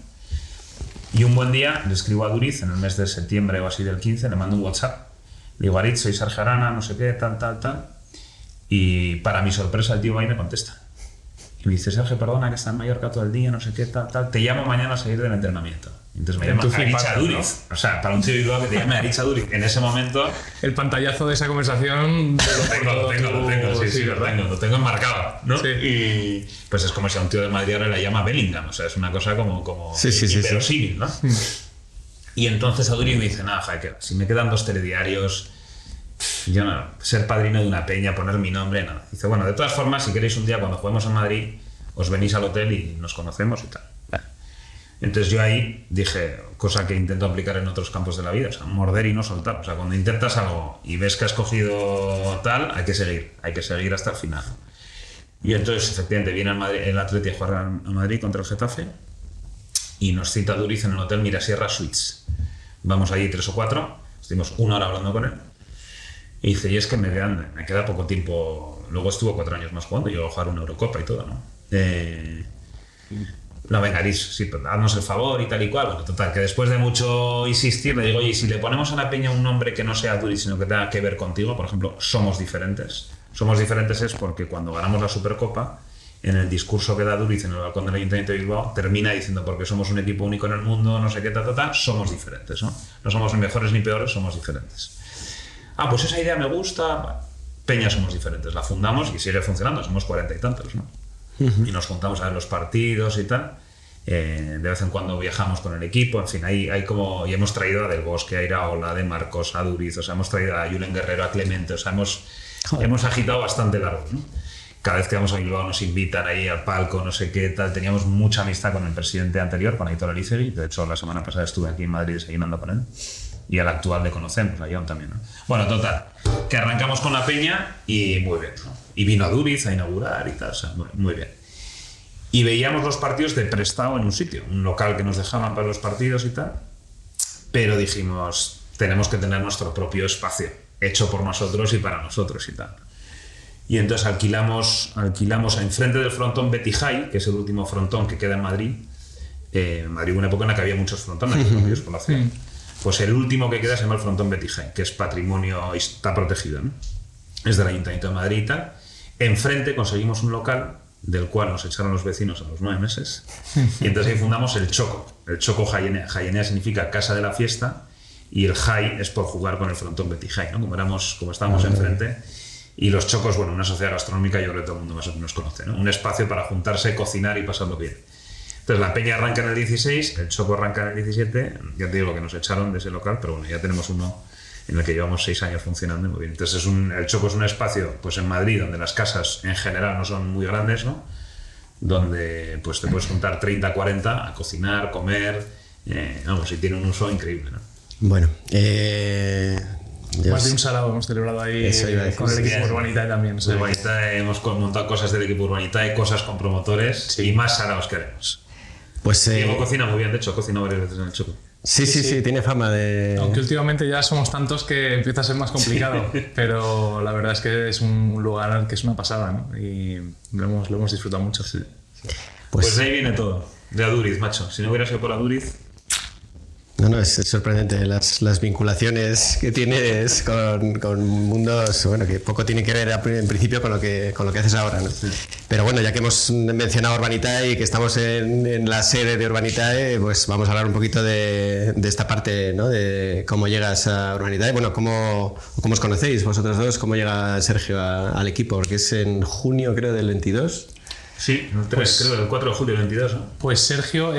y un buen día le escribo a Aduriz en el mes de septiembre o así del 15, le mando un WhatsApp, le digo, Aritz, soy Sergio Arana, no sé qué, tal, y para mi sorpresa el tío va y me contesta. Y me dice, Sergio, perdona, que está en Mallorca todo el día, no sé qué, tal, te llamo mañana a salir del entrenamiento. Entonces me llama Aritz Aduriz, ¿no? O sea, para un tío de Bilbao que te llame Aritz Aduriz en ese momento... El pantallazo de esa conversación... Lo tengo enmarcado, ¿no? Sí. Y pues es como si a un tío de Madrid ahora le llama Bellingham, o sea, es una cosa como inverosímil, ¿no? Y entonces Aduriz me dice, nada, joder, si me quedan 2 telediarios... Yo no, ser padrino de una peña, poner mi nombre, nada. Dice, bueno, de todas formas, si queréis un día cuando juguemos en Madrid, os venís al hotel y nos conocemos y tal. Entonces yo ahí dije, cosa que intento aplicar en otros campos de la vida, o sea, morder y no soltar. O sea, cuando intentas algo y ves que has cogido tal, hay que seguir hasta el final. Y entonces, efectivamente, viene el Atleti a jugar a Madrid contra el Getafe y nos cita Duriz en el hotel Mirasierra Suites. Vamos allí 3 o 4, estuvimos 1 hora hablando con él y dice, y es que me queda poco tiempo. Luego estuvo 4 años más jugando, llegó a jugar una Eurocopa y todo, ¿no? No, venga, Aris, sí, haznos el favor y tal y cual. Bueno, total, que después de mucho insistir le digo, oye, y si le ponemos a la peña un nombre que no sea Duriz, sino que tenga que ver contigo, por ejemplo, Somos Diferentes. Somos Diferentes es porque cuando ganamos la Supercopa, en el discurso que da Duriz en el balcón del Ayuntamiento de Bilbao, termina diciendo, porque somos un equipo único en el mundo, no sé qué, somos diferentes, ¿no? No somos ni mejores ni peores, somos diferentes. Ah, pues esa idea me gusta. Peña Somos Diferentes, la fundamos y sigue funcionando, somos 40 y tantos, ¿no? Y nos juntamos a ver los partidos y tal. De vez en cuando viajamos con el equipo, en fin, hay como, y hemos traído a Del Bosque, a Iraola, de Marcos, a Duriz, o sea, hemos traído a Julen Guerrero, a Clemente, o sea, hemos agitado bastante largo, ¿no? Cada vez que vamos a Bilbao nos invitan ahí al palco, no sé qué tal. Teníamos mucha amistad con el presidente anterior, con Aitor Elizegui. De hecho, la semana pasada estuve aquí en Madrid desayunando con él. Y al actual le conocemos, a John también, ¿no? Bueno, total, que arrancamos con la peña y muy bien, ¿no? Y vino a Duriz a inaugurar y tal, o sea, muy bien. Y veíamos los partidos de prestado en un sitio, un local que nos dejaban para los partidos y tal. Pero dijimos, tenemos que tener nuestro propio espacio, hecho por nosotros y para nosotros y tal. Y entonces alquilamos enfrente del frontón Betty High, que es el último frontón que queda en Madrid. En Madrid hubo una época en la que había muchos frontones por la ciudad. Pues el último que queda se llama el frontón Betty High, que es patrimonio y está protegido, ¿no? Es del Ayuntamiento de Madrid y tal. Enfrente conseguimos un local del cual nos echaron los vecinos a los 9 meses. Y entonces ahí fundamos el Choco. El Choco Jayenea. Jayenea significa casa de la fiesta y el High es por jugar con el frontón Betty High, ¿no? Como estábamos enfrente. Y los Chocos, bueno, una sociedad gastronómica, yo creo que todo el mundo más o menos conoce, ¿no? Un espacio para juntarse, cocinar y pasarlo bien. Entonces la peña arranca en el 16, el Choco arranca en el 17, ya te digo que nos echaron de ese local, pero bueno, ya tenemos uno en el que llevamos 6 años funcionando muy bien. Entonces el Choco es un espacio, pues en Madrid, donde las casas en general no son muy grandes, ¿no? Donde pues te puedes juntar 30, 40 a cocinar, comer, vamos, y tiene un uso increíble, ¿no? Bueno, más de un sarao hemos celebrado ahí con el equipo Urbanitae también. Urbanitae, hemos montado cosas del equipo Urbanitae, cosas con promotores y más saraos queremos. Pues Diego cocina muy bien, de hecho, cocina varias veces en el Choco. Sí, tiene fama de... Aunque últimamente ya somos tantos que empieza a ser más complicado, pero la verdad es que es un lugar que es una pasada, ¿no? Y lo hemos disfrutado mucho. Sí. Pues de ahí viene todo, de Aduriz, macho. Si no hubiera sido por Aduriz... No, es sorprendente las vinculaciones que tienes con mundos, bueno, que poco tienen que ver en principio con lo que haces ahora, ¿no? Sí. Pero bueno, ya que hemos mencionado Urbanitae y que estamos en la sede de Urbanitae, pues vamos a hablar un poquito de esta parte, ¿no? De cómo llegas a Urbanitae, bueno, cómo os conocéis vosotros dos, cómo llega Sergio al equipo, porque es en junio, creo, del 22. Sí, creo del 4 de julio del 22, ¿no? Pues Sergio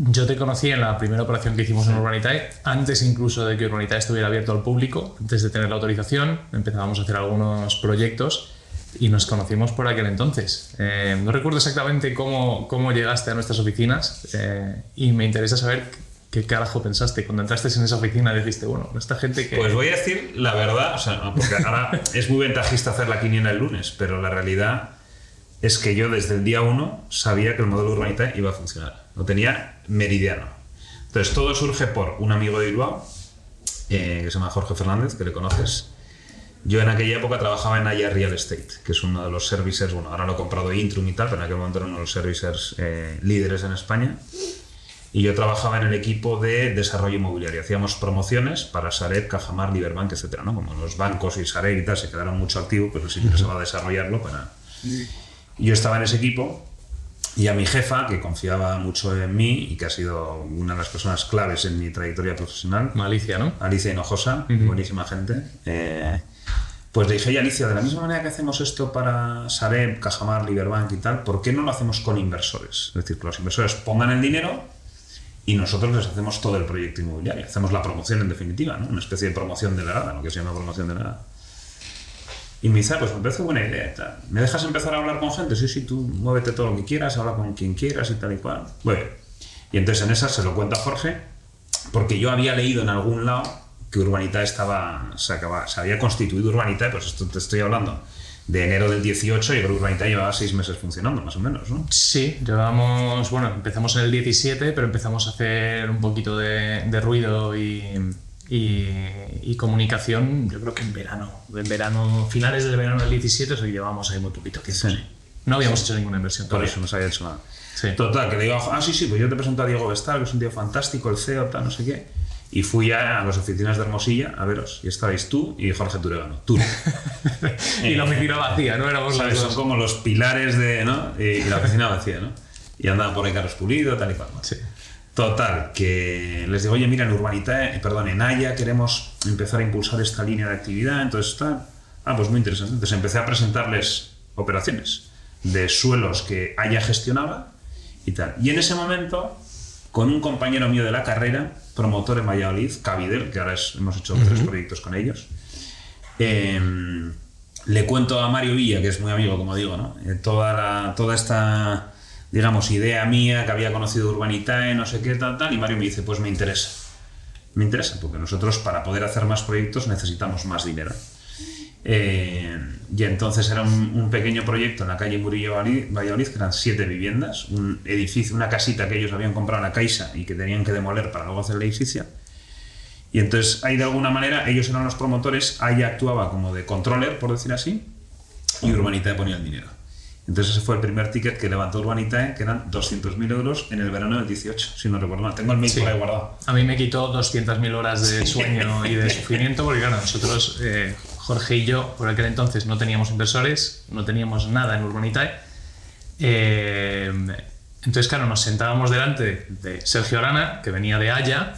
yo te conocí en la primera operación que hicimos en Urbanitae, antes incluso de que Urbanitae estuviera abierto al público, antes de tener la autorización, empezábamos a hacer algunos proyectos y nos conocimos por aquel entonces. No recuerdo exactamente cómo llegaste a nuestras oficinas y me interesa saber qué carajo pensaste cuando entraste en esa oficina y dijiste, bueno, esta gente que... Pues voy a decir la verdad, o sea, porque ahora es muy ventajista hacer la quiniela el lunes, pero la realidad es que yo desde el día 1 sabía que el modelo Urbanitae iba a funcionar. Lo tenía meridiano. Entonces todo surge por un amigo de Bilbao, que se llama Jorge Fernández, que le conoces. Yo en aquella época trabajaba en Aya Real Estate, que es uno de los servicers, bueno, ahora lo he comprado Intrum y tal, pero en aquel momento era uno de los servicers líderes en España. Y yo trabajaba en el equipo de desarrollo inmobiliario. Hacíamos promociones para Sareb, Cajamar, Liberbank, etc., ¿no? Como los bancos y Sareb y tal se quedaron mucho activos, pero sí que se va a desarrollarlo para... Yo estaba en ese equipo y a mi jefa, que confiaba mucho en mí y que ha sido una de las personas claves en mi trayectoria profesional, Alicia, ¿no? Alicia Hinojosa, buenísima gente, pues le dije, oye Alicia, de la misma manera que hacemos esto para Sareb, Cajamar, Liberbank y tal, ¿por qué no lo hacemos con inversores? Es decir, que los inversores pongan el dinero y nosotros les hacemos todo el proyecto inmobiliario, hacemos la promoción en definitiva, ¿no? Una especie de promoción delegada, lo que se llama promoción delegada. Y me dice, pues me parece buena idea y tal. ¿Me dejas empezar a hablar con gente? Sí, tú muévete todo lo que quieras, habla con quien quieras y tal y cual. Bueno, y entonces en esa se lo cuenta a Jorge porque yo había leído en algún lado que Urbanitae se había constituido Urbanitae, pues esto te estoy hablando de enero del 18, y creo que Urbanitae llevaba 6 meses funcionando, más o menos, ¿no? Sí, empezamos en el 17, pero empezamos a hacer un poquito de ruido y comunicación, yo creo que en verano, finales del verano del 17, o sea, llevábamos ahí muy poquito tiempo. Sí. No habíamos hecho ninguna inversión por todavía. eso no se había hecho nada. Sí. Total, que le digo, sí, pues yo te presento a Diego Vestal, que es un tío fantástico, el CEO, tal, no sé qué. Y fui a las oficinas de Hermosilla a veros, y estabais tú y Jorge Turegano. Y la oficina vacía, ¿no? Éramos ¿sabes? Son como los pilares de, ¿no? Y la oficina vacía, ¿no? Y andaba por ahí Carlos Pulido, tal y cual. Sí. Total, que les digo, oye, mira, en Haya queremos empezar a impulsar esta línea de actividad, entonces está... pues muy interesante. Entonces empecé a presentarles operaciones de suelos que Haya gestionaba y tal. Y en ese momento, con un compañero mío de la carrera, promotor en Valladolid, Cavidel, que ahora hemos hecho 3 proyectos con ellos, le cuento a Mario Villa, que es muy amigo, como digo, ¿no? Toda esta, digamos, idea mía que había conocido Urbanitae, no sé qué, tal, y Mario me dice, pues me interesa. Me interesa, porque nosotros para poder hacer más proyectos necesitamos más dinero. Y entonces era un pequeño proyecto en la calle Murillo Valladolid, que eran 7 viviendas, un edificio, una casita que ellos habían comprado en la Caixa y que tenían que demoler para luego hacer el edificio. Y entonces ahí de alguna manera ellos eran los promotores, Haya actuaba como de controller, por decir así, y Urbanitae ponía el dinero. Entonces ese fue el primer ticket que levantó Urbanitae, que eran 200.000 euros en el verano del 18, si no recuerdo mal. Tengo el mail por ahí guardado. A mí me quitó 200.000 horas de sueño y de sufrimiento, porque claro, nosotros, Jorge y yo, por aquel entonces no teníamos inversores, no teníamos nada en Urbanitae. Entonces, claro, nos sentábamos delante de Sergio Arana, que venía de Haya,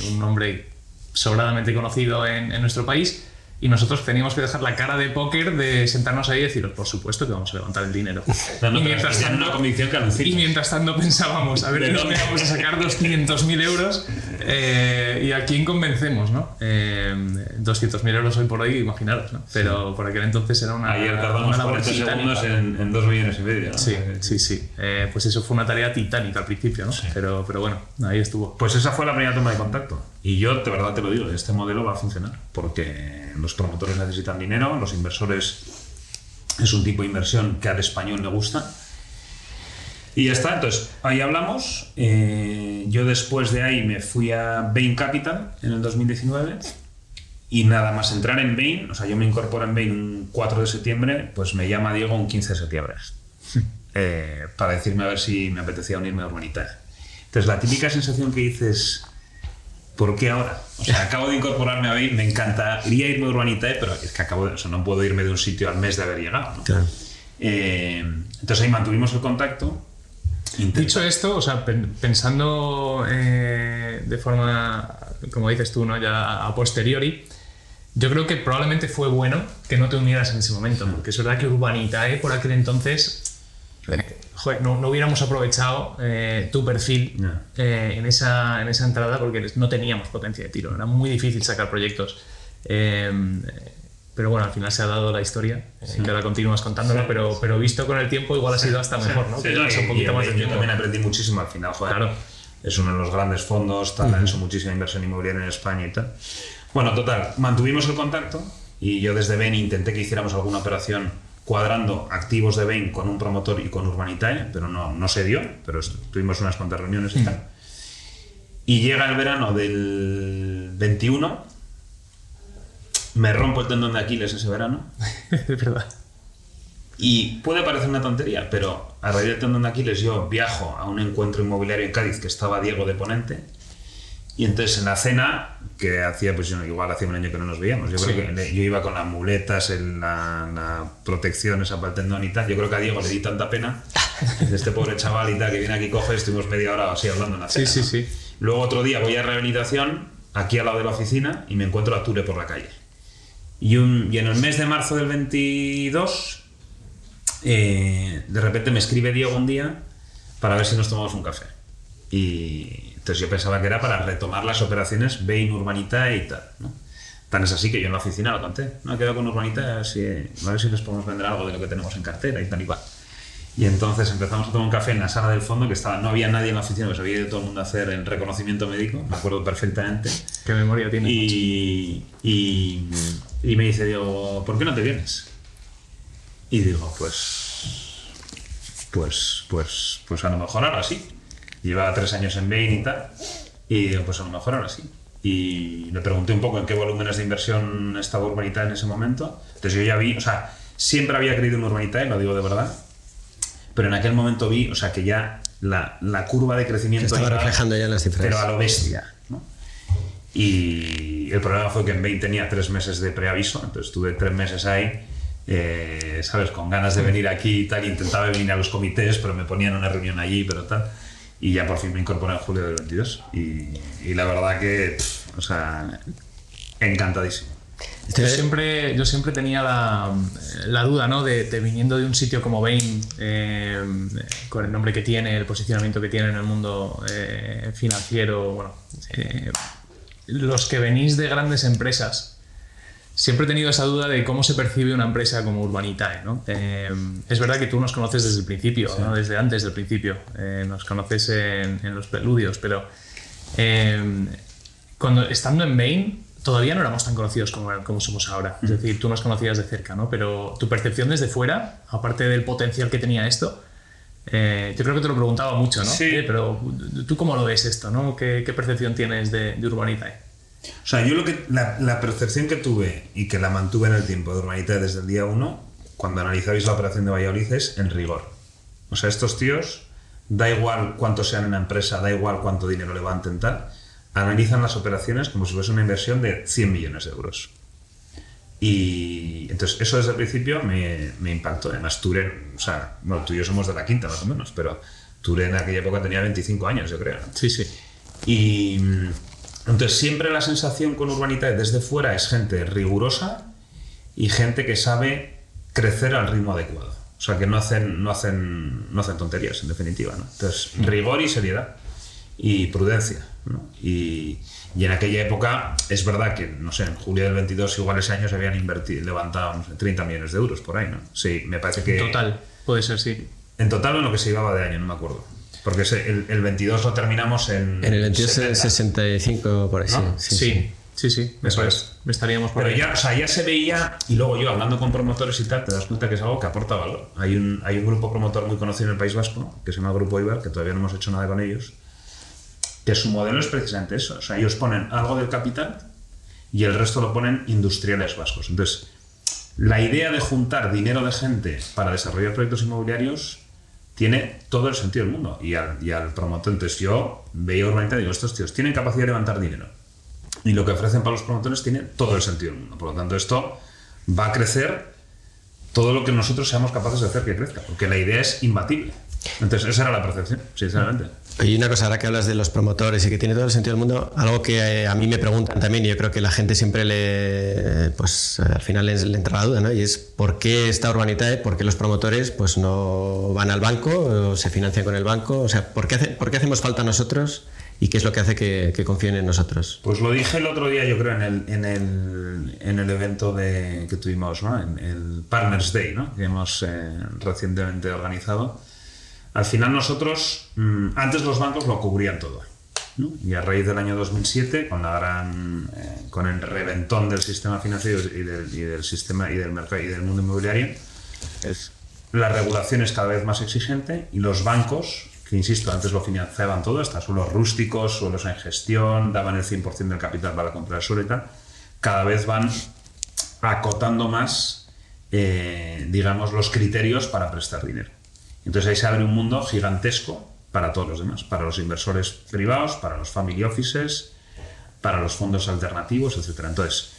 un hombre sobradamente conocido en nuestro país, y nosotros teníamos que dejar la cara de póker de sentarnos ahí y deciros, por supuesto que vamos a levantar el dinero. No, y mientras tanto pensábamos, a ver de dónde vamos a sacar 200.000 euros y a quién convencemos, ¿no? 200.000 euros hoy por hoy, imaginaros, ¿no? Pero por aquel entonces era una... Ayer tardamos 40 segundos en 2,5 millones, ¿no? Sí. Pues eso fue una tarea titánica al principio, ¿no? Sí. Pero bueno, ahí estuvo. Pues esa fue la primera toma de contacto. Y yo, de verdad te lo digo, este modelo va a funcionar porque los promotores necesitan dinero, los inversores es un tipo de inversión que al español le gusta. Y ya está, entonces ahí hablamos. Yo después de ahí me fui a Bain Capital en el 2019 y nada más entrar en Bain, o sea, yo me incorporo en Bain un 4 de septiembre, pues me llama Diego un 15 de septiembre para decirme a ver si me apetecía unirme a Urbanitae. Entonces la típica sensación que dices, ¿por qué ahora? O sea, acabo de incorporarme a Bain, me encantaría irme a Urbanitae, pero es que no puedo irme de un sitio al mes de haber llegado, ¿no? Claro. Entonces ahí mantuvimos el contacto. Dicho esto, o sea, pensando de forma, como dices tú, ¿no? Ya a posteriori, yo creo que probablemente fue bueno que no te unieras en ese momento, porque es verdad que Urbanitae por aquel entonces... no hubiéramos aprovechado tu perfil en esa entrada porque no teníamos potencia de tiro, era muy difícil sacar proyectos, pero bueno, al final se ha dado la historia, que ahora continúas contándola, pero visto con el tiempo igual ha sido hasta mejor, ¿no? Un poquito más de tiempo. Yo también aprendí muchísimo al final, joder. Claro. Es uno de los grandes fondos, han hecho muchísima inversión inmobiliaria en España y tal. Bueno, total, mantuvimos el contacto y yo desde Bain intenté que hiciéramos alguna operación cuadrando activos de Bain con un promotor y con Urbanitae, pero no se dio, pero tuvimos unas cuantas reuniones y tal. Y llega el verano del 21, me rompo el tendón de Aquiles ese verano. Es verdad. Y puede parecer una tontería, pero a raíz del tendón de Aquiles yo viajo a un encuentro inmobiliario en Cádiz que estaba Diego de ponente. Y entonces en la cena, que hacía, pues igual hacía un año que no nos veíamos, yo creo que yo iba con las muletas, la protección esa para el tendón y tal, yo creo que a Diego le di tanta pena de este pobre chaval y tal, que viene aquí, coge, estuvimos media hora así hablando en la cena. Sí. Luego otro día voy a rehabilitación, aquí al lado de la oficina, y me encuentro a Ture por la calle. Y en el mes de marzo del 22, de repente me escribe Diego un día para ver si nos tomamos un café. Y entonces yo pensaba que era para retomar las operaciones Bain, Urbanitae y tal, ¿no? Tan es así que yo en la oficina lo conté. No, he quedado con Urbanitae a ver si les podemos vender algo de lo que tenemos en cartera y tal y cual. Y entonces empezamos a tomar un café en la sala del fondo, que no había nadie en la oficina, pues había ido todo el mundo a hacer el reconocimiento médico, me acuerdo perfectamente. ¿Qué memoria tiene? Y me dice, digo, ¿por qué no te vienes? Y digo, pues a lo mejor ahora sí. Llevaba 3 años en Bain y tal, y digo, pues a lo mejor ahora sí. Y le pregunté un poco en qué volúmenes de inversión estaba Urbanitae en ese momento. Entonces yo ya vi, o sea, siempre había creído en Urbanitae, lo digo de verdad, pero en aquel momento vi, o sea, que ya la curva de crecimiento estaba reflejando ya en las cifras. Pero a lo bestia, ¿no? Y el problema fue que en Bain tenía 3 meses de preaviso, entonces estuve 3 meses ahí, ¿sabes? Con ganas de venir aquí y tal, intentaba venir a los comités, pero me ponían una reunión allí, pero tal. Y ya por fin me incorporé en julio del 22. Y la verdad que, o sea, encantadísimo. Yo siempre tenía la duda, ¿no? de viniendo de un sitio como Bain, con el nombre que tiene, el posicionamiento que tiene en el mundo financiero, bueno, los que venís de grandes empresas, siempre he tenido esa duda de cómo se percibe una empresa como Urbanitae, ¿no? Es verdad que tú nos conoces desde el principio, sí, ¿no? Desde antes del principio, nos conoces en los preludios, pero estando en Bain todavía no éramos tan conocidos como somos ahora. Es decir, tú nos conocías de cerca, ¿no? Pero tu percepción desde fuera, aparte del potencial que tenía esto, yo creo que te lo preguntaba mucho, ¿no? Sí. Pero ¿tú cómo lo ves esto, ¿no? ¿Qué percepción tienes de Urbanitae? O sea, yo la percepción que tuve y que la mantuve en el tiempo de Urbanitae desde el día 1, cuando analizabais la operación de Valladolid, es en rigor. O sea, estos tíos, da igual cuánto sean en la empresa, da igual cuánto dinero levanten, tal, analizan las operaciones como si fuese una inversión de 100 millones de euros. Y entonces eso desde el principio me impactó. Además, Turen, o sea, bueno, tú y yo somos de la quinta más o menos, pero Turen en aquella época tenía 25 años, yo creo. Sí, sí. Y entonces siempre la sensación con Urbanitae desde fuera es gente rigurosa y gente que sabe crecer al ritmo adecuado. O sea, que no hacen tonterías, en definitiva, ¿no? Entonces, rigor y seriedad y prudencia, ¿no? Y en aquella época es verdad que, no sé, en julio del 22 igual ese año se habían levantado, no sé, 30 millones de euros por ahí, ¿no? Sí, me parece que... En total, puede ser, sí. En total o en lo que se llevaba de año, no me acuerdo. Porque el 22 lo terminamos en... En el 22 65 por ahí, ¿no? Sí. Eso es. Estaríamos por Pero ahí. ya, o sea, ya se veía, y luego yo hablando con promotores y tal, te das cuenta que es algo que aporta valor. Hay un grupo promotor muy conocido en el País Vasco, que se llama Grupo Iber, que todavía no hemos hecho nada con ellos, que su modelo es precisamente eso. O sea, ellos ponen algo del capital y el resto lo ponen industriales vascos. Entonces, la idea de juntar dinero de gente para desarrollar proyectos inmobiliarios tiene todo el sentido del mundo. Y al promotor, entonces yo veía Urbanitae y digo, estos tíos tienen capacidad de levantar dinero. Y lo que ofrecen para los promotores tiene todo el sentido del mundo. Por lo tanto, esto va a crecer todo lo que nosotros seamos capaces de hacer que crezca, porque la idea es imbatible. Entonces, esa era la percepción, sinceramente. Y una cosa, ahora que hablas de los promotores y que tiene todo el sentido del mundo, algo que a mí me preguntan también, y yo creo que la gente siempre pues al final le entra la duda, ¿no? Y es ¿por qué está Urbanitae? ¿Por qué los promotores pues no van al banco o se financian con el banco? O sea, ¿por qué hacemos falta nosotros? ¿Y qué es lo que hace que confíen en nosotros? Pues lo dije el otro día, yo creo, en el evento que tuvimos, ¿no? En el Partners Day, ¿no? Que hemos recientemente organizado. Al final nosotros, antes los bancos lo cubrían todo, ¿no? Y a raíz del año 2007, con el reventón del sistema financiero y del sistema y del mercado y del mundo inmobiliario, la regulación es cada vez más exigente y los bancos, que insisto, antes lo financiaban todo, hasta suelos rústicos, suelos en gestión, daban el 100% del capital para comprar el suelo y tal, cada vez van acotando más, digamos, los criterios para prestar dinero. Entonces ahí se abre un mundo gigantesco para todos los demás, para los inversores privados, para los family offices, para los fondos alternativos, etc. Entonces,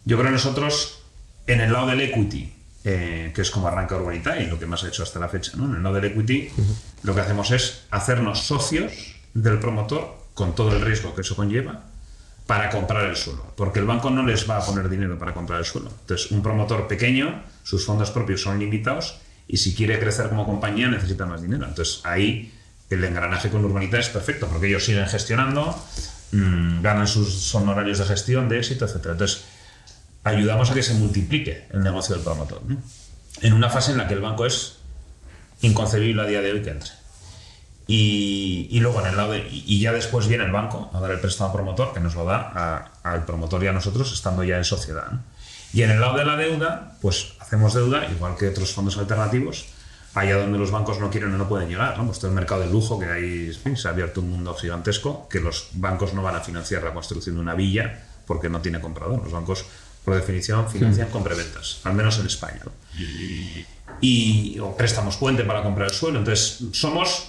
yo creo que nosotros, en el lado del equity, que es como arranca Urbanitae y lo que más ha hecho hasta la fecha, ¿no? En el lado del equity, lo que hacemos es hacernos socios del promotor con todo el riesgo que eso conlleva para comprar el suelo, porque el banco no les va a poner dinero para comprar el suelo. Entonces, un promotor pequeño, sus fondos propios son limitados y si quiere crecer como compañía necesita más dinero. Entonces, ahí el engranaje con Urbanitae es perfecto, porque ellos siguen gestionando, ganan sus honorarios de gestión, de éxito, etc. Entonces, ayudamos a que se multiplique el negocio del promotor, ¿no? En una fase en la que el banco es inconcebible a día de hoy que entre. Y luego en el lado y ya después viene el banco a dar el préstamo al promotor, que nos lo da al promotor y a nosotros estando ya en sociedad, ¿no? Y en el lado de la deuda, pues hacemos deuda igual que otros fondos alternativos, allá donde los bancos no quieren o no pueden llegar, ¿no? Pues todo el mercado de lujo, que ahí se ha abierto un mundo gigantesco, que los bancos no van a financiar la construcción de una villa porque no tiene comprador. Los bancos, por definición, financian compraventas, al menos en España, ¿no? O préstamos puente para comprar el suelo. Entonces,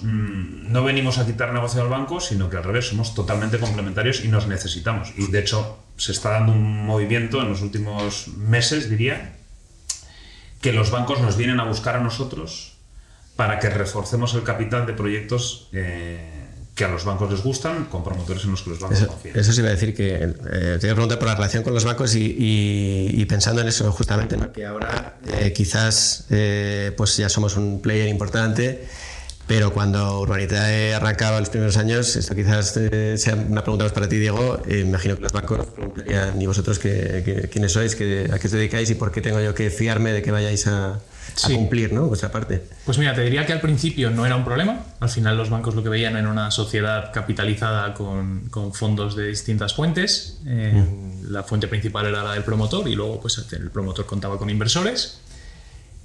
no venimos a quitar negocio al banco, sino que al revés, somos totalmente complementarios y nos necesitamos. Y de hecho, se está dando un movimiento en los últimos meses, diría, que los bancos nos vienen a buscar a nosotros para que reforcemos el capital de proyectos que a los bancos les gustan, con promotores en los que los bancos confían. Eso sí iba a decir que te iba a preguntar por la relación con los bancos y pensando en eso justamente, ¿no? Que ahora quizás pues ya somos un player importante, pero cuando Urbanitae arrancaba los primeros años, esto quizás sea una pregunta más para ti, Diego. Imagino que los bancos preguntarían, ¿y vosotros quiénes sois? ¿A qué os dedicáis? ¿Y por qué tengo yo que fiarme de que vayáis a cumplir, ¿no? Vuestra parte? Pues mira, te diría que al principio no era un problema. Al final los bancos lo que veían era una sociedad capitalizada con fondos de distintas fuentes. La fuente principal era la del promotor y luego pues el promotor contaba con inversores.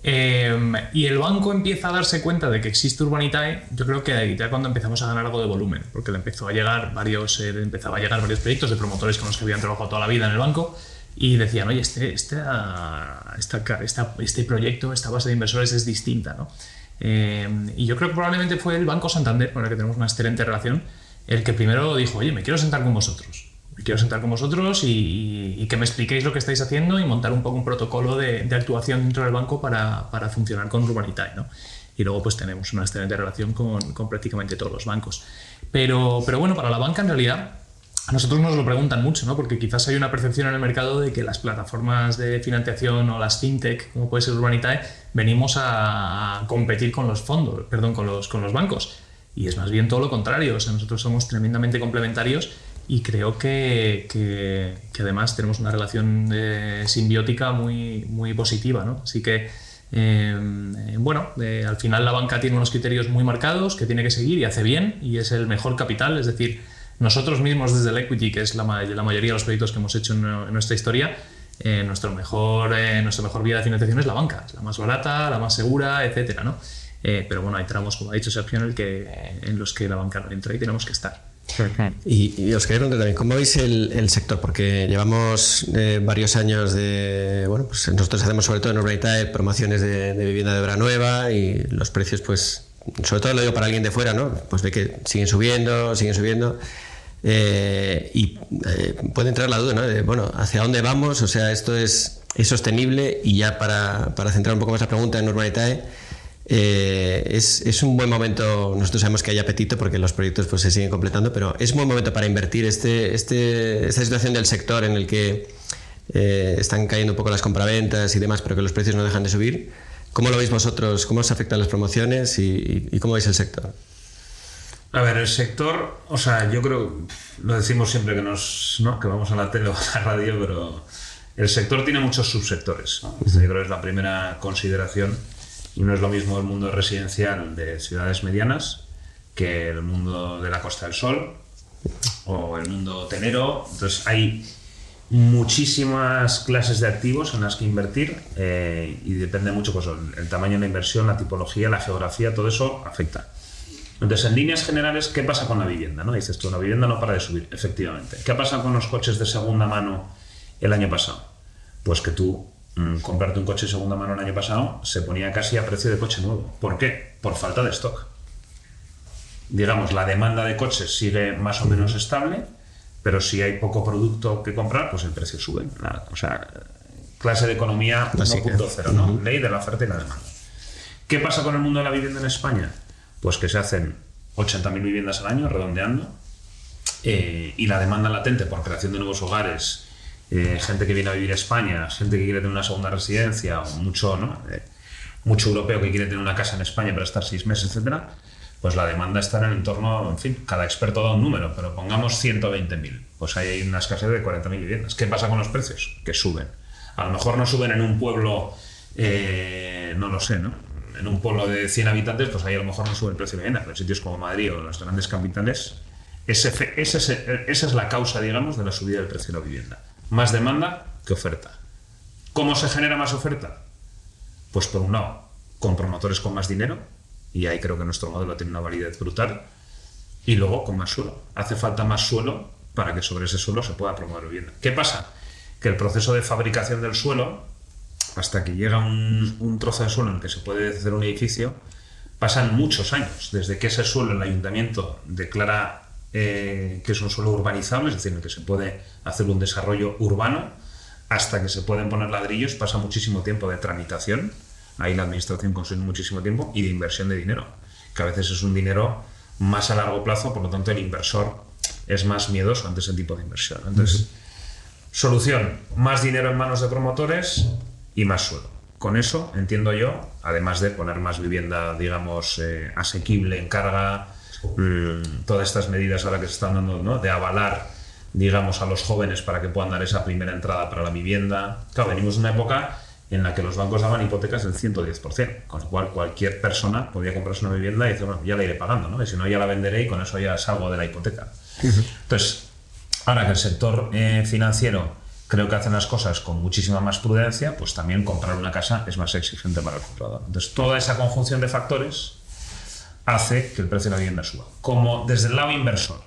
Y el banco empieza a darse cuenta de que existe Urbanitae, yo creo que ya cuando empezamos a ganar algo de volumen, porque le empezaba a llegar varios proyectos de promotores con los que habían trabajado toda la vida en el banco y decían, oye, este proyecto, esta base de inversores es distinta, ¿no? Y yo creo que probablemente fue el Banco Santander, con el que tenemos una excelente relación, el que primero dijo, oye, me quiero sentar con vosotros y que me expliquéis lo que estáis haciendo y montar un poco un protocolo de actuación dentro del banco para funcionar con Urbanitae, ¿no? Y luego pues tenemos una excelente relación con prácticamente todos los bancos. Pero bueno, para la banca en realidad a nosotros nos lo preguntan mucho, ¿no? Porque quizás hay una percepción en el mercado de que las plataformas de financiación o las fintech, como puede ser Urbanitae, venimos a competir con los fondos, con los bancos. Y es más bien todo lo contrario. O sea, nosotros somos tremendamente complementarios y creo que además tenemos una relación simbiótica muy, muy positiva, ¿no? Así que, al final la banca tiene unos criterios muy marcados que tiene que seguir y hace bien, y es el mejor capital. Es decir, nosotros mismos desde el equity, que es la mayoría de los proyectos que hemos hecho en nuestra historia, nuestra mejor vía de financiación es la banca. Es la más barata, la más segura, etcétera, ¿no? Pero bueno, hay tramos, como ha dicho Sergio, en los que la banca no entra y tenemos que estar. Y os quería preguntar también, ¿cómo veis el sector? Porque llevamos varios años pues nosotros hacemos sobre todo en Urbanitae promociones de vivienda de obra nueva y los precios, pues, sobre todo lo digo para alguien de fuera, ¿no? Pues ve que siguen subiendo. Puede entrar la duda, ¿no? De, bueno, ¿hacia dónde vamos? O sea, ¿esto es sostenible? Y ya para centrar un poco más la pregunta en Urbanitae, es un buen momento. Nosotros sabemos que hay apetito porque los proyectos pues se siguen completando, pero es un buen momento para invertir esta situación del sector en el que están cayendo un poco las compraventas y demás, pero que los precios no dejan de subir. ¿Cómo lo veis vosotros? ¿Cómo os afectan las promociones y cómo veis el sector? A ver, el sector, o sea, yo creo, lo decimos siempre que vamos a la tele o a la radio, pero el sector tiene muchos subsectores, ¿no? Yo creo que es la primera consideración. Y no es lo mismo el mundo residencial de ciudades medianas que el mundo de la Costa del Sol o el mundo hotelero. Entonces hay muchísimas clases de activos en las que invertir y depende mucho, pues, el tamaño de la inversión, la tipología, la geografía, todo eso afecta. Entonces, en líneas generales, ¿qué pasa con la vivienda? ¿No? Dices tú, la vivienda no para de subir, efectivamente. ¿Qué pasa con los coches de segunda mano el año pasado? Pues que tú comprarte un coche de segunda mano el año pasado se ponía casi a precio de coche nuevo. ¿Por qué? Por falta de stock. Digamos, la demanda de coches sigue más o menos estable, pero si hay poco producto que comprar, pues el precio sube. O sea, clase de economía 1.0, ¿no? Ley de la oferta y la demanda. ¿Qué pasa con el mundo de la vivienda en España? Pues que se hacen 80.000 viviendas al año, redondeando, y la demanda latente por creación de nuevos hogares, gente que viene a vivir a España, gente que quiere tener una segunda residencia, o mucho europeo que quiere tener una casa en España para estar 6 meses, etcétera, pues la demanda está en el entorno, en fin, cada experto da un número, pero pongamos 120.000, pues ahí hay una escasez de 40.000 viviendas. ¿Qué pasa con los precios? Que suben. A lo mejor no suben en un pueblo, no lo sé, ¿no? en un pueblo de 100 habitantes, pues ahí a lo mejor no sube el precio de vivienda, pero en sitios como Madrid o las grandes capitales, esa es la causa, digamos, de la subida del precio de la vivienda. Más demanda que oferta. ¿Cómo se genera más oferta? Pues por un lado, con promotores con más dinero, y ahí creo que nuestro modelo tiene una validez brutal, y luego con más suelo. Hace falta más suelo para que sobre ese suelo se pueda promover vivienda. ¿Qué pasa? Que el proceso de fabricación del suelo, hasta que llega un trozo de suelo en el que se puede hacer un edificio, pasan muchos años, desde que ese suelo el ayuntamiento declara que es un suelo urbanizable, es decir, en el que se puede hacer un desarrollo urbano, hasta que se pueden poner ladrillos, pasa muchísimo tiempo de tramitación, ahí la administración consume muchísimo tiempo, y de inversión de dinero, que a veces es un dinero más a largo plazo, por lo tanto el inversor es más miedoso ante ese tipo de inversión. Entonces, solución, más dinero en manos de promotores y más suelo. Con eso, entiendo yo, además de poner más vivienda, digamos, asequible en carga, todas estas medidas ahora que se están dando, ¿no?, de avalar, digamos, a los jóvenes para que puedan dar esa primera entrada para la vivienda. Claro, venimos de una época en la que los bancos daban hipotecas del 110%, con lo cual cualquier persona podía comprarse una vivienda y decir, bueno, ya la iré pagando, ¿no? Y si no, ya la venderé y con eso ya salgo de la hipoteca. Entonces, ahora que el sector financiero creo que hacen las cosas con muchísima más prudencia, pues también comprar una casa es más exigente para el comprador. Entonces, toda esa conjunción de factores hace que el precio de la vivienda suba. Como desde el lado inversor,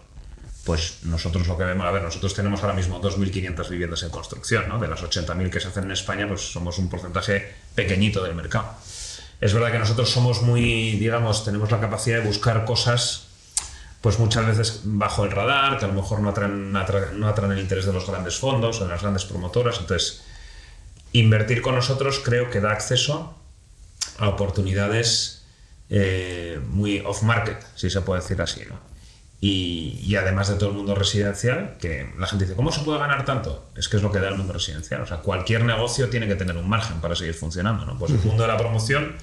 pues nosotros lo que vemos, a ver, nosotros tenemos ahora mismo 2.500 viviendas en construcción, ¿no? De las 80.000 que se hacen en España, pues somos un porcentaje pequeñito del mercado. Es verdad que nosotros somos muy, digamos, tenemos la capacidad de buscar cosas, pues muchas veces bajo el radar, que a lo mejor no atraen el interés de los grandes fondos o de las grandes promotoras. Entonces, invertir con nosotros creo que da acceso a oportunidades muy off-market, si se puede decir así, ¿no? Y además de todo el mundo residencial, que la gente dice, ¿cómo se puede ganar tanto? Es que es lo que da el mundo residencial. O sea, cualquier negocio tiene que tener un margen para seguir funcionando, ¿no? Pues el mundo de la promoción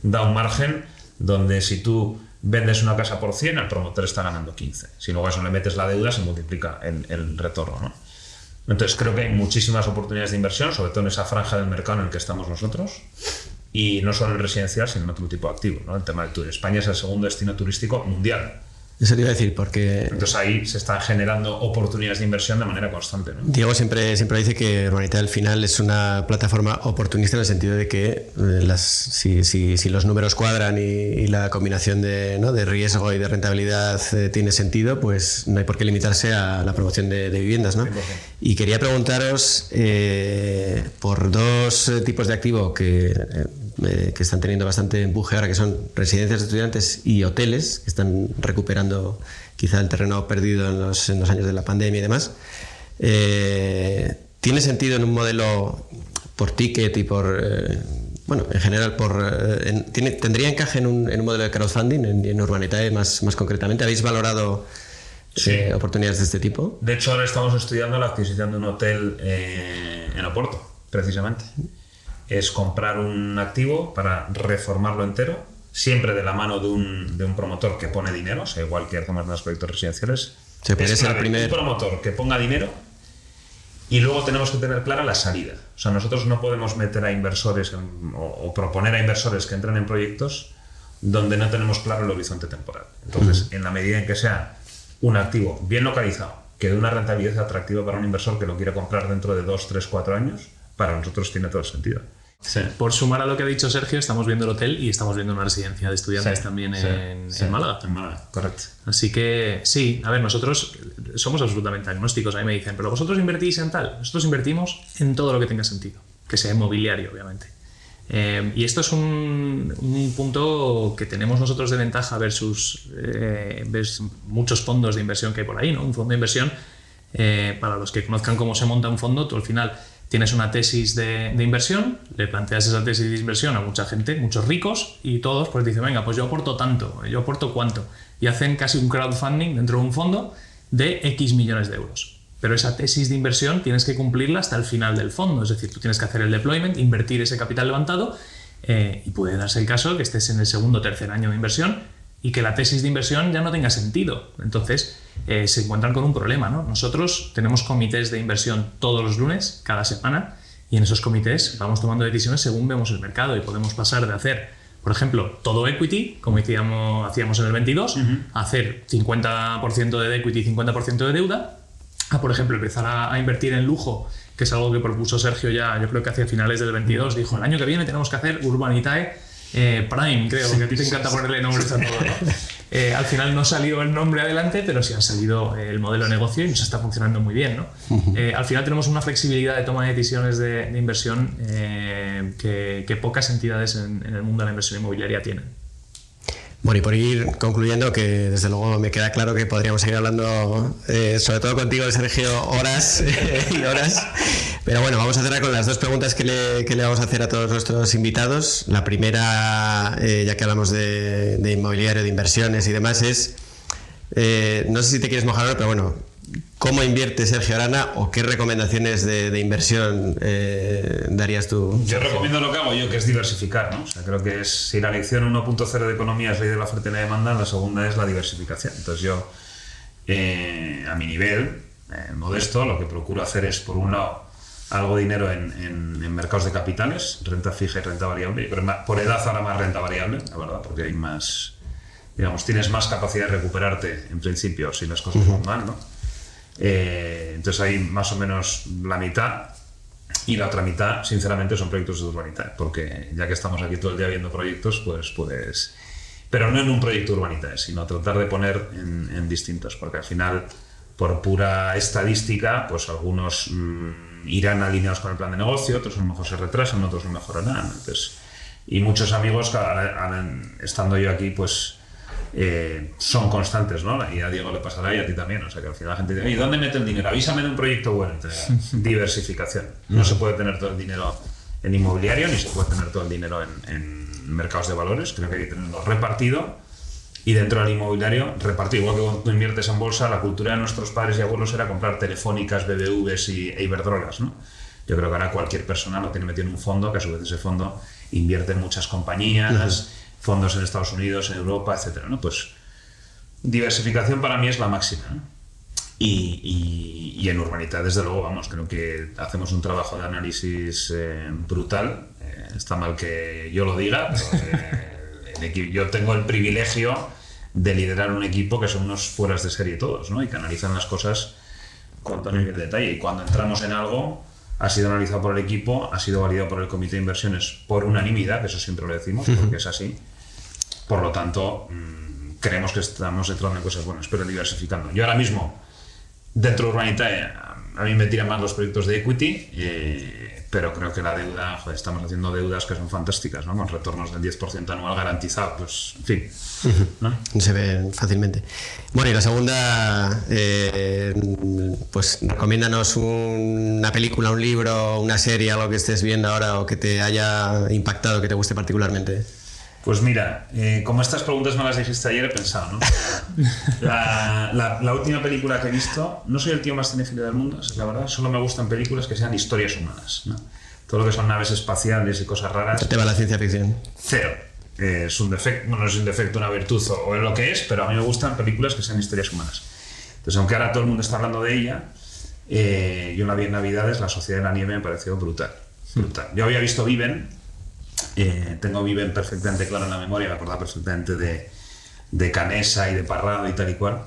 da un margen donde si tú vendes una casa por 100, el promotor está ganando 15. Si luego a eso le metes la deuda, se multiplica el retorno, ¿no? Entonces creo que hay muchísimas oportunidades de inversión, sobre todo en esa franja del mercado en el que estamos nosotros, y no solo en residencial, sino en otro tipo de activos, ¿no? El tema del turismo. España es el segundo destino turístico mundial. Eso te iba a decir, porque... Entonces ahí se están generando oportunidades de inversión de manera constante, ¿no? Diego siempre dice que Urbanitae al final es una plataforma oportunista en el sentido de que si los números cuadran y la combinación de riesgo y de rentabilidad tiene sentido, pues no hay por qué limitarse a la promoción de viviendas, ¿no? 100%. Y quería preguntaros por dos tipos de activo que están teniendo bastante empuje ahora, que son residencias de estudiantes y hoteles, que están recuperando quizá el terreno perdido en los años de la pandemia y demás. ¿Tiene sentido en un modelo por ticket y por... bueno, en general, ¿tendría encaje en un modelo de crowdfunding, en Urbanitae más concretamente? ¿Habéis valorado oportunidades de este tipo? De hecho, ahora estamos estudiando la adquisición de un hotel en Oporto, precisamente. Es comprar un activo para reformarlo entero, siempre de la mano de un promotor que pone dinero, o sea, igual que hacemos en los proyectos residenciales. Se puede ser el primer promotor que ponga dinero, y luego tenemos que tener clara la salida. O sea, nosotros no podemos meter a inversores o proponer a inversores que entren en proyectos donde no tenemos claro el horizonte temporal. Entonces, en la medida en que sea un activo bien localizado, que dé una rentabilidad atractiva para un inversor que lo quiere comprar dentro de 2, 3, 4 años, para nosotros tiene todo el sentido. Sí. Por sumar a lo que ha dicho Sergio, estamos viendo el hotel y estamos viendo una residencia de estudiantes también en Málaga. En Málaga, correcto. Así que sí, a ver, nosotros somos absolutamente agnósticos. A mí me dicen, pero vosotros invertís en tal. Nosotros invertimos en todo lo que tenga sentido, que sea inmobiliario, obviamente. Y esto es un punto que tenemos nosotros de ventaja versus muchos fondos de inversión que hay por ahí, ¿no? Un fondo de inversión, para los que conozcan cómo se monta un fondo, tú al final tienes una tesis de inversión, le planteas esa tesis de inversión a mucha gente, muchos ricos, y todos pues dicen, venga, pues yo aporto tanto, yo aporto cuánto, y hacen casi un crowdfunding dentro de un fondo de X millones de euros. Pero esa tesis de inversión tienes que cumplirla hasta el final del fondo, es decir, tú tienes que hacer el deployment, invertir ese capital levantado, y puede darse el caso que estés en el segundo o tercer año de inversión y que la tesis de inversión ya no tenga sentido. Entonces se encuentran con un problema, ¿no? Nosotros tenemos comités de inversión todos los lunes, cada semana, y en esos comités vamos tomando decisiones según vemos el mercado, y podemos pasar de hacer por ejemplo, todo equity, como hacíamos en el 22, hacer 50% de equity y 50% de deuda, a, por ejemplo, empezar a invertir en lujo, que es algo que propuso Sergio ya, yo creo que hacia finales del 22, dijo, el año que viene tenemos que hacer Urbanitae Prime, creo, que a ti te encanta ponerle nombres a todo, ¿no? Al final no salió el nombre adelante, pero sí ha salido el modelo de negocio y nos está funcionando muy bien, ¿no? Al final tenemos una flexibilidad de toma de decisiones de inversión que pocas entidades en el mundo de la inversión inmobiliaria tienen. Bueno, y por ir concluyendo, que desde luego me queda claro que podríamos seguir hablando, sobre todo contigo, Sergio, horas y horas. Pero bueno, vamos a cerrar con las dos preguntas que le vamos a hacer a todos nuestros invitados. La primera, ya que hablamos de inmobiliario, de inversiones y demás, es, no sé si te quieres mojar ahora, pero bueno, ¿cómo invierte Sergio Arana o qué recomendaciones de inversión darías tú? Yo recomiendo lo que hago yo, que es diversificar, ¿no? O sea, creo que es, si la lección 1.0 de economía es ley de la oferta y la demanda, la segunda es la diversificación. Entonces yo, a mi nivel modesto, lo que procuro hacer es, por un lado, algo de dinero en mercados de capitales, renta fija y renta variable, pero por edad ahora más renta variable, la verdad, porque hay más, digamos, tienes más capacidad de recuperarte, en principio, si las cosas van mal, ¿no? Entonces hay más o menos la mitad, y la otra mitad sinceramente son proyectos de Urbanitae, porque ya que estamos aquí todo el día viendo proyectos, pues pero no en un proyecto Urbanitae, sino tratar de poner en distintos, porque al final, por pura estadística, pues algunos irán alineados con el plan de negocio, otros a lo mejor se retrasan, otros lo mejorarán. Entonces, y muchos amigos, estando yo aquí, pues son constantes, ¿no? Y a Diego le pasará y a ti también. O sea, que al final la gente dice, ¿y dónde mete el dinero? Avísame de un proyecto bueno. Entonces, diversificación. No se puede tener todo el dinero en inmobiliario, ni se puede tener todo el dinero en mercados de valores. Creo que hay que tenerlo repartido, y dentro del inmobiliario repartido. Igual que cuando tú inviertes en bolsa, la cultura de nuestros padres y abuelos era comprar telefónicas, BBVs e Iberdrolas, ¿no? Yo creo que ahora cualquier persona lo tiene metido en un fondo, que a su vez ese fondo invierte en muchas compañías, fondos en Estados Unidos, en Europa, etcétera, ¿no? Pues diversificación para mí es la máxima, ¿no? Y en Urbanitae, desde luego, vamos, creo que hacemos un trabajo de análisis brutal. Está mal que yo lo diga, pero yo tengo el privilegio de liderar un equipo que son unos fueras de serie todos, ¿no? Y que analizan las cosas con todo nivel de detalle. Y cuando entramos en algo, ha sido analizado por el equipo, ha sido validado por el comité de inversiones por unanimidad, que eso siempre lo decimos, porque es así. Por lo tanto, creemos que estamos entrando en cosas buenas, pero diversificando. Yo ahora mismo, dentro de Urbanitae, a mí me tiran más los proyectos de equity, pero creo que la deuda, joder, estamos haciendo deudas que son fantásticas, ¿no? Con retornos del 10% anual garantizado, pues, en fin, ¿no? Se ve fácilmente. Bueno, y la segunda, pues recomiéndanos una película, un libro, una serie, algo que estés viendo ahora o que te haya impactado, que te guste particularmente. Pues mira, como estas preguntas me las dijiste ayer, he pensado, ¿no? La última película que he visto, no soy el tío más cinéfilo del mundo, la verdad, solo me gustan películas que sean historias humanas, ¿no? Todo lo que son naves espaciales y cosas raras. ¿Qué te va la ciencia ficción? Cero. Es un defecto, bueno, no es un defecto, una virtud o es lo que es, pero a mí me gustan películas que sean historias humanas. Entonces, aunque ahora todo el mundo está hablando de ella, yo la vi en Navidades, La Sociedad de la Nieve me pareció brutal. Yo había visto Viven. Tengo Viven perfectamente claro en la memoria, me acordaba perfectamente de Canessa y de Parrado y tal y cual,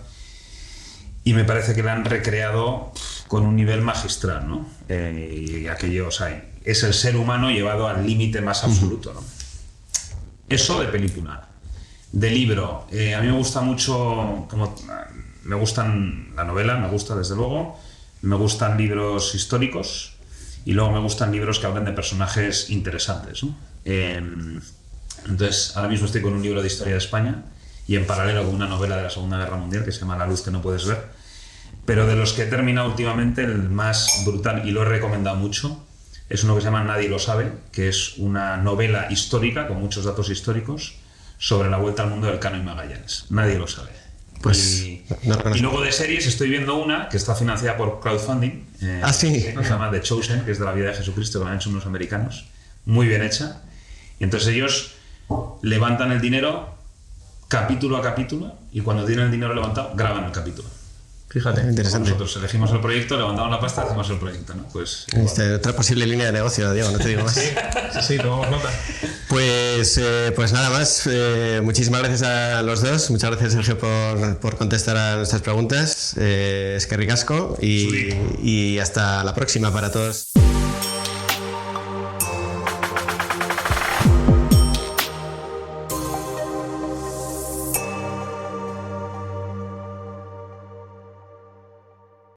y me parece que la han recreado con un nivel magistral, ¿no? Y aquello, o sea, es el ser humano llevado al límite más absoluto, ¿no? Eso de película. De libro, a mí me gusta mucho, me gustan la novela, me gusta desde luego, me gustan libros históricos, y luego me gustan libros que hablan de personajes interesantes, ¿no? Entonces, ahora mismo estoy con un libro de historia de España y en paralelo con una novela de la Segunda Guerra Mundial que se llama La luz que no puedes ver. Pero de los que he terminado últimamente, el más brutal, y lo he recomendado mucho, es uno que se llama Nadie lo sabe, que es una novela histórica con muchos datos históricos sobre la vuelta al mundo del Cano y Magallanes. Nadie lo sabe. Pues, y luego de series estoy viendo una que está financiada por crowdfunding, sí. que se llama The Chosen, que es de la vida de Jesucristo, que lo han hecho unos americanos, muy bien hecha. Y entonces ellos levantan el dinero capítulo a capítulo, y cuando tienen el dinero levantado graban el capítulo. Fíjate. Interesante. Nosotros elegimos el proyecto, levantamos la pasta, hacemos el proyecto, ¿no? Pues Otra posible línea de negocio, Diego, no te digo más. Sí, tomamos nota. Pues nada más. Muchísimas gracias a los dos. Muchas gracias, Sergio, por contestar a nuestras preguntas. Es que ricasco y hasta la próxima para todos.